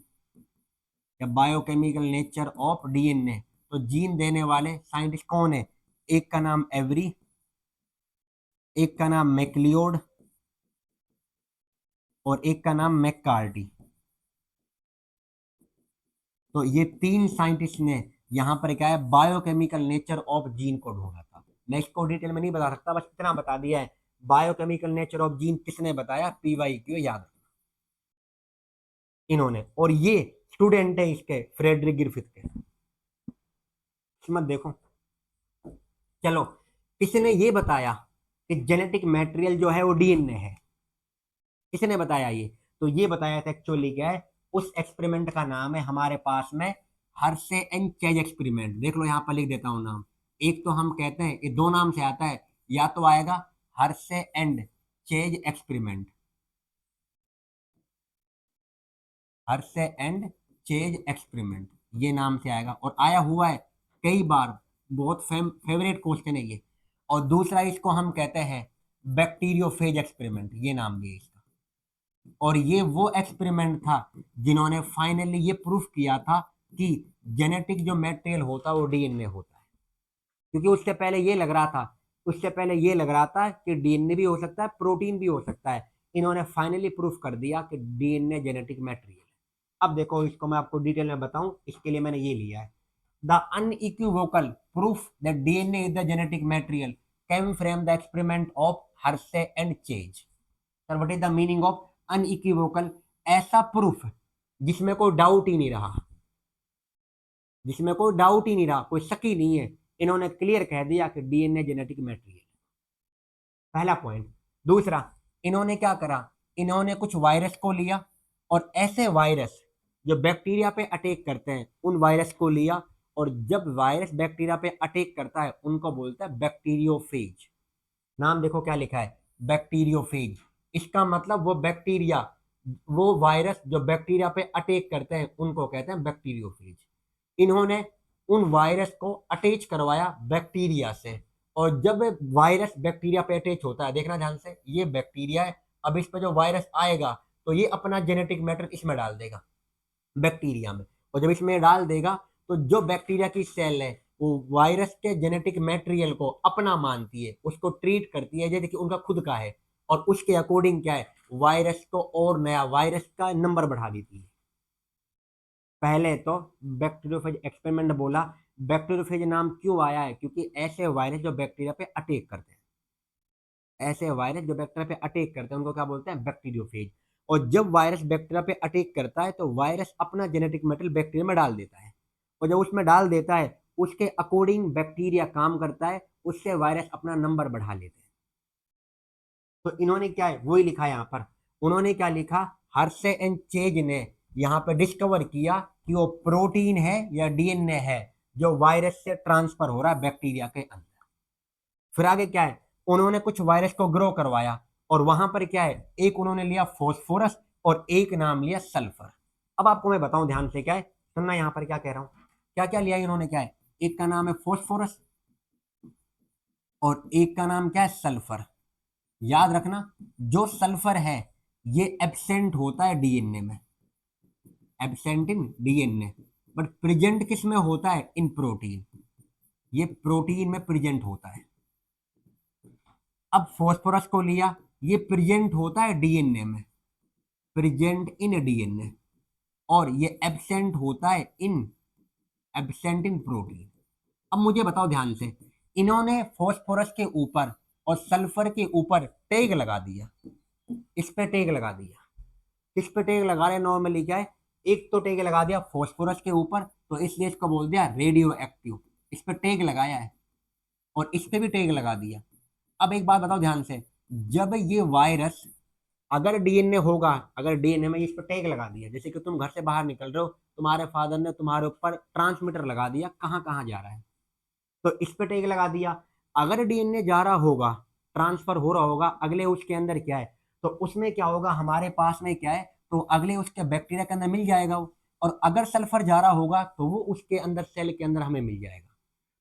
या बायोकेमिकल नेचर ऑफ DNA। तो जीन देने वाले साइंटिस्ट कौन है? एक का नाम एवरी, एक का नाम मैक्लियोड और एक का नाम मैककार्टी। तो ये 3 साइंटिस्ट ने यहाँ पर क्या है, बायोकेमिकल नेचर ऑफ जीन को ढूंढा था। मैं इसको डिटेल में नहीं बता सकता, बस इतना बता दिया है, बायोकेमिकल नेचर ऑफ जीन किसने बताया? PYQ, याद रखना इन्होंने। और ये स्टूडेंट है इसके, फ्रेडरिक ग्रिफिथ के। मत देखो, चलो, किसने ये बताया कि जेनेटिक मटेरियल जो है वो DNA है? किसने बताया ये? तो ये बताया था एक्चुअली क्या है, उस एक्सपेरिमेंट का नाम है हमारे पास में हर्शे एंड चेज एक्सपेरिमेंट। देख लो, यहाँ पर लिख देता हूँ नाम। एक तो हम कहते हैं, ये 2 नाम से आता है, या तो आएगा Hershey and chase experiment, Hershey and chase experiment, ये नाम से आएगा और आया हुआ है कई बार, बहुत फेवरेट क्वेश्चन है ये। और दूसरा इसको हम कहते हैं बैक्टीरियोफेज एक्सपेरिमेंट, ये नाम भी है इसका। और ये वो एक्सपेरिमेंट था जिन्होंने फाइनली ये प्रूफ किया था कि जेनेटिक जो मटेरियल होता है वो DNA होता है। क्योंकि उससे पहले ये लग रहा था कि DNA भी हो सकता है, प्रोटीन भी हो सकता है। इन्होंने फाइनली प्रूफ कर दिया कि DNA जेनेटिक मटेरियल है। अब देखो, इसको मैं आपको डिटेल में बताऊं, इसके लिए मैंने ये लिया है, the unequivocal proof that DNA is the genetic material came from the experiment of Hershey and chase. Sir, what is the meaning of unequivocal? ऐसा प्रूफ जिसमें कोई डाउट ही नहीं रहा, जिसमें कोई डाउट ही नहीं रहा, कोई शक ही नहीं है। इन्होंने क्लियर कह दिया कि DNA जेनेटिक मटेरियल, पहला पॉइंट। दूसरा, इन्होंने क्या करा, इन्होंने कुछ वायरस को लिया और ऐसे वायरस जो बैक्टीरिया पे अटैक करते हैं उन वायरस को लिया, और जब वायरस बैक्टीरिया पे अटैक करता है उनको बोलता है बैक्टीरियोफेज। नाम देखो क्या लिखा है, बैक्टीरियोफेज। इसका मतलब वो वायरस जो बैक्टीरिया पे अटैक करते हैं उनको कहते हैं बैक्टीरियोफेज। इन्होंने उन वायरस को अटैच करवाया बैक्टीरिया से, और जब वायरस बैक्टीरिया पे अटैच होता है, देखना ध्यान से, ये बैक्टीरिया है, अब इस पे जो वायरस आएगा तो ये अपना जेनेटिक मैटर इसमें डाल देगा, बैक्टीरिया में। और जब इसमें डाल देगा तो जो बैक्टीरिया की सेल है वो वायरस के जेनेटिक मटेरियल को अपना मानती है, उसको ट्रीट करती है जैसे कि उनका खुद का है, और उसके अकॉर्डिंग क्या है, वायरस को और नया वायरस का नंबर बढ़ा देती है। पहले तो बैक्टीरियोफेज एक्सपेरिमेंट बोला। बैक्टीरियोफेज नाम क्यों आया है? क्योंकि ऐसे वायरस जो बैक्टीरिया पे अटैक करते हैं, ऐसे वायरस जो बैक्टीरिया पे अटैक करते हैं उनको क्या बोलते हैं? बैक्टीरियोफेज। और जब वायरस बैक्टीरिया पे अटैक करता है तो वायरस अपना जेनेटिक मटेरियल बैक्टीरिया में डाल देता है, और जब उसमें डाल देता है उसके अकॉर्डिंग बैक्टीरिया काम करता है, उससे वायरस अपना नंबर बढ़ा लेते हैं। तो इन्होंने क्या है वही लिखा है यहाँ पर। उन्होंने क्या लिखा, हर्शे एंड चेज ने यहाँ पे डिस्कवर किया कि वो प्रोटीन है या DNA है जो वायरस से ट्रांसफर हो रहा है बैक्टीरिया के अंदर। फिर आगे क्या है, उन्होंने कुछ वायरस को ग्रो करवाया, और वहां पर क्या है, एक उन्होंने लिया फॉस्फोरस और एक नाम लिया सल्फर। अब आपको मैं बताऊं ध्यान से, क्या है सुनना, यहाँ पर क्या कह रहा हूं, क्या क्या लिया इन्होंने, क्या है, एक का नाम है फॉस्फोरस और एक का नाम क्या है, सल्फर। याद रखना, जो सल्फर है ये एब्सेंट होता है DNA में, absent in DNA, but present किस में होता है, इन प्रोटीन, ये प्रोटीन में प्रेजेंट होता है। अब फॉस्फोरस को लिया, ये प्रेजेंट होता है DNA में, प्रेजेंट इन DNA, और ये एब्सेंट होता है इन, एब्सेंट इन प्रोटीन। अब मुझे बताओ ध्यान से, इन्होंने फॉस्फोरस के ऊपर और सल्फर के ऊपर टैग लगा दिया, इस पे टैग लगा दिया। किस पे टैग लगा रहे हैं नॉर्मली, क्या है, एक तो टैग लगा दिया फॉस्फोरस के ऊपर, तो इसलिए इसको बोल दिया रेडियो एक्टिव, इस पे टैग लगाया है, और इस पे भी टैग लगा दिया। अब एक बात बताओ ध्यान से, जब ये वायरस, अगर डीएनए होगा, अगर डीएनए में इस पर टैग लगा दिया, जैसे कि तुम घर से बाहर निकल रहे हो, तुम्हारे फादर ने तुम्हारे ऊपर ट्रांसमीटर लगा दिया, कहाँ कहाँ जा रहा है, तो इस पे टैग लगा दिया। अगर डीएनए जा रहा होगा, ट्रांसफर हो रहा होगा, अगले उसके अंदर क्या है, तो उसमें क्या होगा, हमारे पास में क्या है, तो अगले उसके बैक्टीरिया के अंदर मिल जाएगा वो। और अगर सल्फर जा रहा होगा तो वो उसके अंदर सेल के अंदर हमें मिल जाएगा।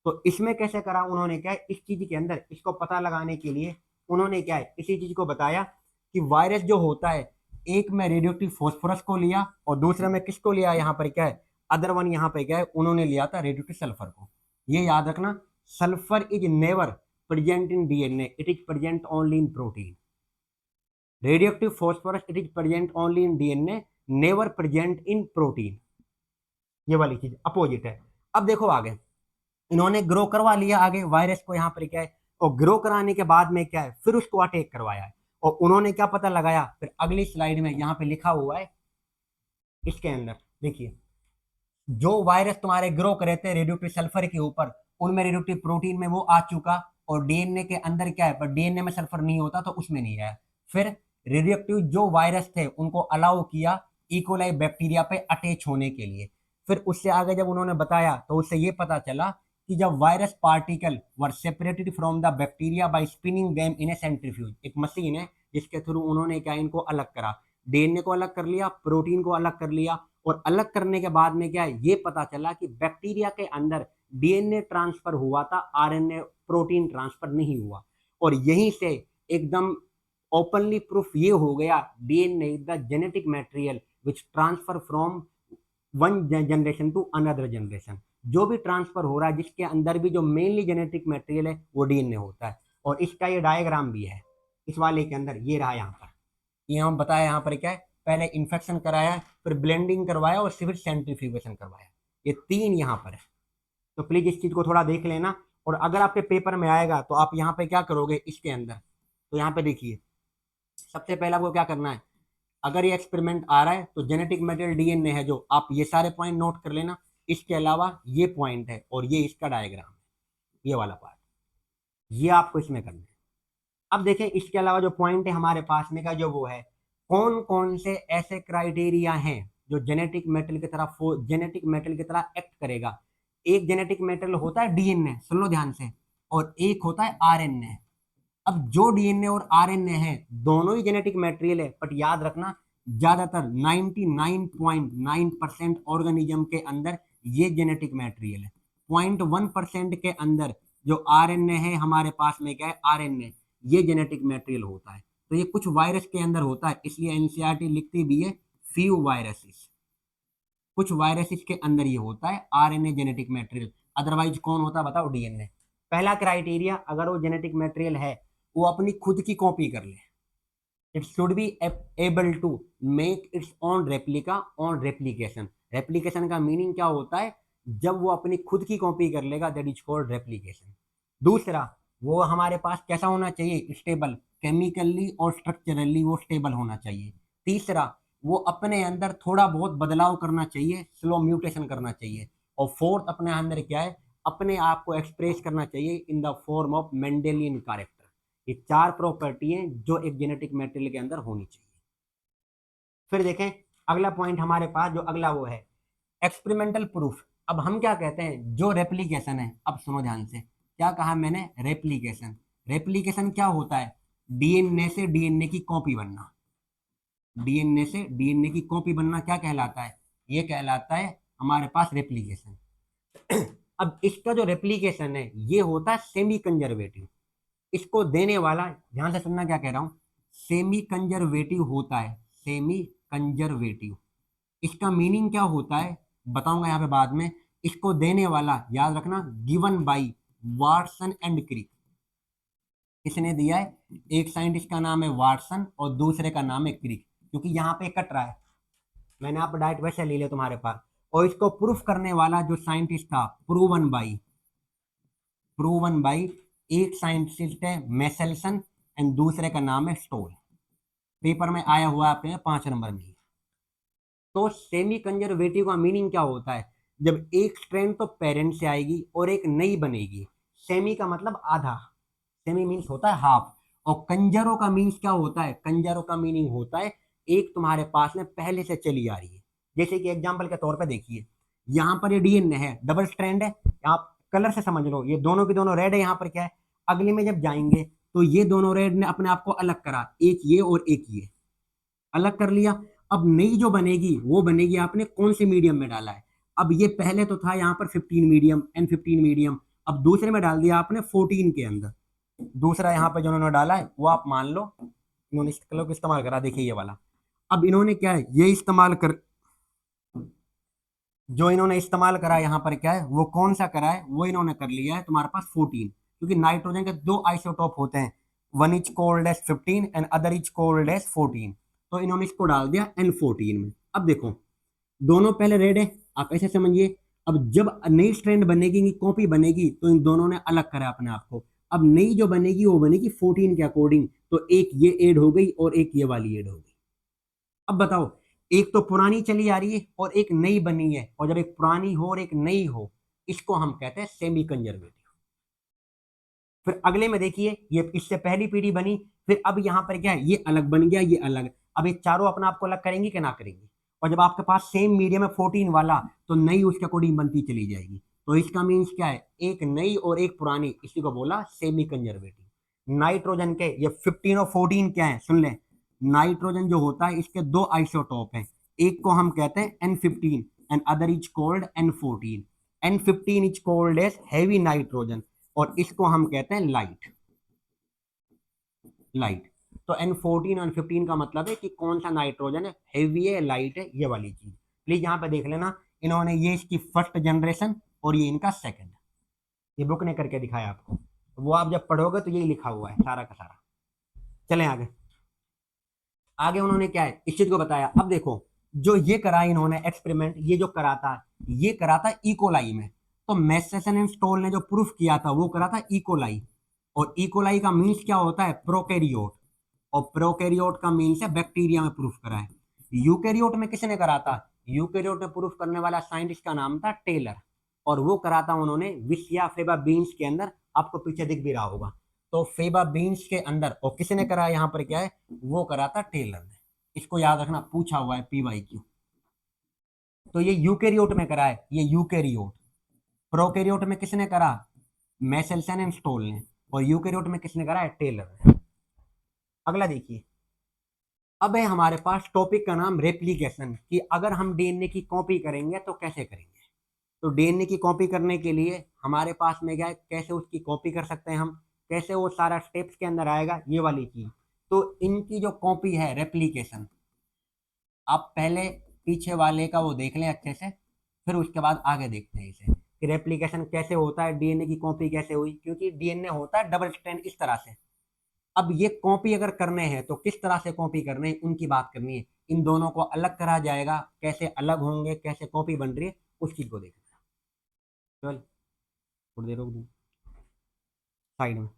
तो इसमें कैसे करा उन्होंने, क्या है, इस चीज के अंदर इसको पता लगाने के लिए उन्होंने क्या है, इसी चीज को बताया कि वायरस जो होता है, एक में रेडियोएक्टिव फास्फोरस को लिया और दूसरे में किसको लिया, यहाँ पर क्या है, अदर वन, यहाँ पे क्या है, उन्होंने लिया था रेडियोएक्टिव सल्फर को। ये याद रखना, sulphur is never present in DNA, it is present only in protein. Radioactive phosphorus it is present only in DNA, never present in protein. ये वाली चीज अपोजिट है। अब देखो आगे, इन्होंने ग्रो करवा लिया आगे वायरस को, यहाँ पर क्या है, और ग्रो कराने के बाद में क्या है, फिर उसको अटैक करवाया है। और उन्होंने क्या पता लगाया, फिर अगली स्लाइड में यहाँ पे लिखा हुआ है, इसके अंदर देखिए, जो वायरस तुम्हारे ग्रो करे थे रेडियोएक्टिव सल्फर के ऊपर, उनमें रेडियोएक्टिव प्रोटीन में वो आ चुका, और डीएनए के अंदर क्या है, पर डीएनए में सल्फर नहीं होता तो उसमें नहीं आया। फिर रेडियोएक्टिव जो वायरस थे उनको अलाउ किया इकोलाई बैक्टीरिया पे अटैच होने के लिए। फिर उससे आगे जब उन्होंने बताया तो उससे ये पता चला कि जब virus particle were separated from the bacteria by spinning them in A centrifuge, एक मशीन है जिसके थ्रू उन्होंने क्या, इनको अलग करा, डीएनए को अलग कर लिया, प्रोटीन को अलग कर लिया, और अलग करने के बाद में क्या है, ये पता चला कि बैक्टीरिया के अंदर डीएनए ट्रांसफर हुआ था, आरएनए प्रोटीन ट्रांसफर नहीं हुआ। और यहीं से एकदम ओपनली प्रूफ ये हो गया, DNA the genetic material which transfer from one generation to another generation. जो भी ट्रांसफर हो रहा है, जिसके अंदर भी जो मेनली जेनेटिक मटेरियल है वो डीएनए होता है। और इसका ये डायग्राम भी है इस वाले के अंदर, ये रहा यहाँ पर, ये हम बताया यहाँ पर क्या है, पहले इन्फेक्शन कराया, फिर ब्लेंडिंग करवाया और फिर सेंट्रीफ्यूगेशन करवाया, ये तीन यहाँ पर है। तो प्लीज इस चीज को थोड़ा देख लेना। और अगर आपके पेपर में आएगा तो आप यहाँ पे क्या करोगे इसके अंदर, तो यहाँ पे देखिए, सबसे पहले आपको क्या करना है, अगर ये एक्सपेरिमेंट आ रहा है तो जेनेटिक मटेरियल डीएनए है, जो आप ये सारे पॉइंट नोट कर लेना। इसके अलावा ये पॉइंट है और ये इसका डायग्राम है, ये वाला पार्ट, ये आपको इसमें करना है। अब देखें इसके अलावा जो पॉइंट है हमारे पास में का, जो वो है, कौन कौन से ऐसे क्राइटेरिया हैं जो जेनेटिक मेटल की तरह एक्ट करेगा। एक जेनेटिक मेटल होता है डीएनए, सुन लो ध्यान से, और एक होता है आरएनए। अब जो डीएनए और आरएनए है दोनों ही जेनेटिक मटेरियल है, बट याद रखना ज्यादातर 99.9% ऑर्गेनिज्म के अंदर ये जेनेटिक मटेरियल है। 0.1% के अंदर जो आरएनए है हमारे पास में, क्या है, आरएनए, ये जेनेटिक मटेरियल होता है। तो ये कुछ वायरस के अंदर होता है, इसलिए एनसीईआरटी लिखती भी है फ्यू वायरसेस, कुछ वायरसेस के अंदर ये होता है आरएनए जेनेटिक मटेरियल। अदरवाइज कौन होता है बताओ, डीएनए। पहला क्राइटेरिया, अगर वो जेनेटिक मटेरियल है वो अपनी खुद की कॉपी कर ले, it should be able to make its own replica on replication. Replication का मीनिंग क्या होता है, जब वो अपनी खुद की कॉपी कर लेगा, दैट इज कॉल्ड रेप्लिकेशन। दूसरा, वो हमारे पास कैसा होना चाहिए, स्टेबल, केमिकली और स्ट्रक्चरली वो स्टेबल होना चाहिए। तीसरा, वो अपने अंदर थोड़ा बहुत बदलाव करना चाहिए, स्लो म्यूटेशन करना चाहिए। और फोर्थ, अपने अंदर क्या है, अपने आप को एक्सप्रेस करना चाहिए in the form of Mendelian character. ये चार प्रॉपर्टी हैं जो एक जेनेटिक मटेरियल के अंदर होनी चाहिए। फिर देखें अगला पॉइंट हमारे पास, जो अगला वो है एक्सपेरिमेंटल प्रूफ। अब हम क्या कहते हैं, जो रेप्लिकेशन है, अब सुनो ध्यान से, क्या कहा मैंने, रेप्लिकेशन। रेप्लिकेशन क्या होता है, डीएनए से डीएनए की कॉपी बनना। डीएनए से डीएनए की कॉपी बनना क्या कहलाता है, ये कहलाता है हमारे पास रेप्लिकेशन। अब इसका जो रेप्लिकेशन है ये होता है सेमी कंजर्वेटिव। इसको देने वाला, ध्यान से सुनना क्या कह रहा हूं, सेमी कंजर्वेटिव होता है, सेमी कंजर्वेटिव। इसका मीनिंग क्या होता है बताऊंगा यहाँ पे बाद में। इसको देने वाला याद रखना, given by Watson and Crick. किसने दिया है, एक साइंटिस्ट का नाम है वाटसन और दूसरे का नाम है क्रिक, क्योंकि यहाँ पे कट रहा है, मैंने आप डायरेक्ट वैसे ले लिया तुम्हारे पास। और इसको प्रूफ करने वाला जो साइंटिस्ट था, प्रूवन बाई, प्रूवन बाई, एक साइंटिस्ट है मेसेल्सन एंड दूसरे का नाम है स्टोल। पेपर में आया हुआ आपके 5 नंबर में। तो सेमी कंजर्वेटिव का मीनिंग क्या होता है? जब एक स्ट्रैंड तो पेरेंट से आएगी और एक नई बनेगी। सेमी का मतलब आधा, सेमी मीन्स होता है हाफ। और कंजरो का मीन्स क्या होता है? कंजरो का मीनिंग होता है एक तुम्हारे पास में पहले से चली आ रही है। जैसे कि एग्जांपल के तौर पे देखिए, यहाँ पर ये डीएनए है, डबल स्ट्रैंड है, आप कलर से समझ लो, ये दोनों की दोनों रेड है। यहाँ पर क्या है, अगले में जब जाएंगे तो ये दोनों रेड ने अपने आप को अलग करा, एक ये और एक ये अलग कर लिया। अब नई जो बनेगी वो बनेगी, आपने कौन से मीडियम में डाला है? अब ये पहले तो था यहाँ पर 15 मीडियम एंड 15 मीडियम, अब दूसरे में डाल दिया आपने 14 के अंदर। दूसरा यहाँ पे जो उन्होंने डाला है वो आप मान लो इन्होंने इस कलर को इस्तेमाल करा, देखिए ये वाला। अब इन्होंने क्या है, ये इस्तेमाल कर, जो इन्होंने इस्तेमाल करा यहाँ पर क्या है, वो कौन सा करा है, वो इन्होंने कर लिया है तुम्हारे पास 14। क्योंकि नाइट्रोजन के दो आइसोटोप होते हैं, one is called as 15 and other is called as 14। तो इन्होंने इसको डाल दिया N14 में। अब देखो दोनों पहले रेड है, आप ऐसे समझिए। अब जब नई स्ट्रैंड बनेगी, कॉपी बनेगी, तो इन दोनों ने अलग करा अपने आप को। अब नई जो बनेगी वो बनेगी 14 के अकॉर्डिंग, तो एक ये ऐड हो गई और एक ये वाली ऐड हो गई। अब बताओ, एक तो पुरानी चली आ रही है और एक नई बनी है, और जब एक पुरानी हो और एक नई हो, इसको हम कहते हैं सेमी कंजर्वेटिव। फिर अगले में देखिए, ये इससे पहली पीढ़ी बनी, फिर अब यहाँ पर क्या है, ये अलग बन गया, ये अलग। अब ये चारों अपना आपको अलग करेंगी कि ना करेंगी? और जब आपके पास सेम मीडियम है 14 वाला, तो नई उसके अकॉर्डिंग बनती चली जाएगी। तो इसका मीन्स क्या है, एक नई और एक पुरानी, इसी को बोला सेमी कंजर्वेटिव। नाइट्रोजन के ये 15 और 14 क्या है, सुन ले। नाइट्रोजन जो होता है इसके दो आइसोटोप हैं, एक को हम कहते हैं N15 and other is called N14। N15 is called as heavy nitrogen और इसको हम कहते हैं लाइट। लाइट। तो N14 और N15 का मतलब है कि कौन सा नाइट्रोजन है, हेवी है, लाइट है, ये वाली चीज। प्लीज यहाँ पे देख लेना, इन्होंने ये इसकी फर्स्ट जनरेशन और ये इनका सेकंड, ये बुक ने करके दिखाया आपको। वो आप जब पढ़ोगे तो यही लिखा हुआ है सारा का सारा। चलें आगे। आगे उन्होंने क्या है, इस चीज को बताया। अब देखो, जो ये करा इन्होंने एक्सपेरिमेंट, ये जो करा था, ये करा था इकोलाई में। तो मैसेसन एंड स्टोल ने जो प्रूफ किया था वो करा था इकोलाई। और इकोलाई का मीन्स क्या होता है, प्रोकैरियोट। और प्रोकैरियोट का मीन्स है बैक्टीरिया में प्रूफ करा है। यूकैरियोट में किसने करा था? यूकैरियोट में प्रूफ करने वाला साइंटिस्ट का नाम था टेलर, और वो करा था उन्होंने विसिया फेबा बीन्स के अंदर, आपको पीछे दिख भी रहा होगा। तो फेबा बीन्स के अंदर, और किसने करा यहाँ पर क्या है, वो करा था टेलर ने। इसको याद रखना, पूछा हुआ है PYQ। तो ये यूकैरियोट में करा है, ये यूकैरियोट। प्रोकैरियोट में किसने करा? मैसेल्सन एंड स्टोल ने। और यूकैरियोट में किसने करा है? टेलर ने। अगला देखिए, अब है हमारे पास टॉपिक का नाम रेप्लिकेशन, कि अगर हम डीएनए की कॉपी करेंगे तो कैसे करेंगे। तो डीएनए की कॉपी करने के लिए हमारे पास में क्या है, कैसे उसकी कॉपी कर सकते हैं हम, कैसे वो सारा स्टेप्स के अंदर आएगा, ये वाली चीज। तो इनकी जो कॉपी है रेप्लिकेशन, आप पहले पीछे वाले का वो देख लें अच्छे से, फिर उसके बाद आगे देखते हैं इसे कि रेप्लिकेशन कैसे होता है, डीएनए की कॉपी कैसे हुई। क्योंकि डीएनए होता है डबल स्ट्रैंड इस तरह से। अब ये कॉपी अगर करने हैं तो किस तरह से कॉपी करने हैं, उनकी बात करनी है। इन दोनों को अलग करा जाएगा, कैसे अलग होंगे, कैसे कॉपी बन रही है, उस चीज को देखना है। चल थोड़ी देर रोक दूँ साइड में।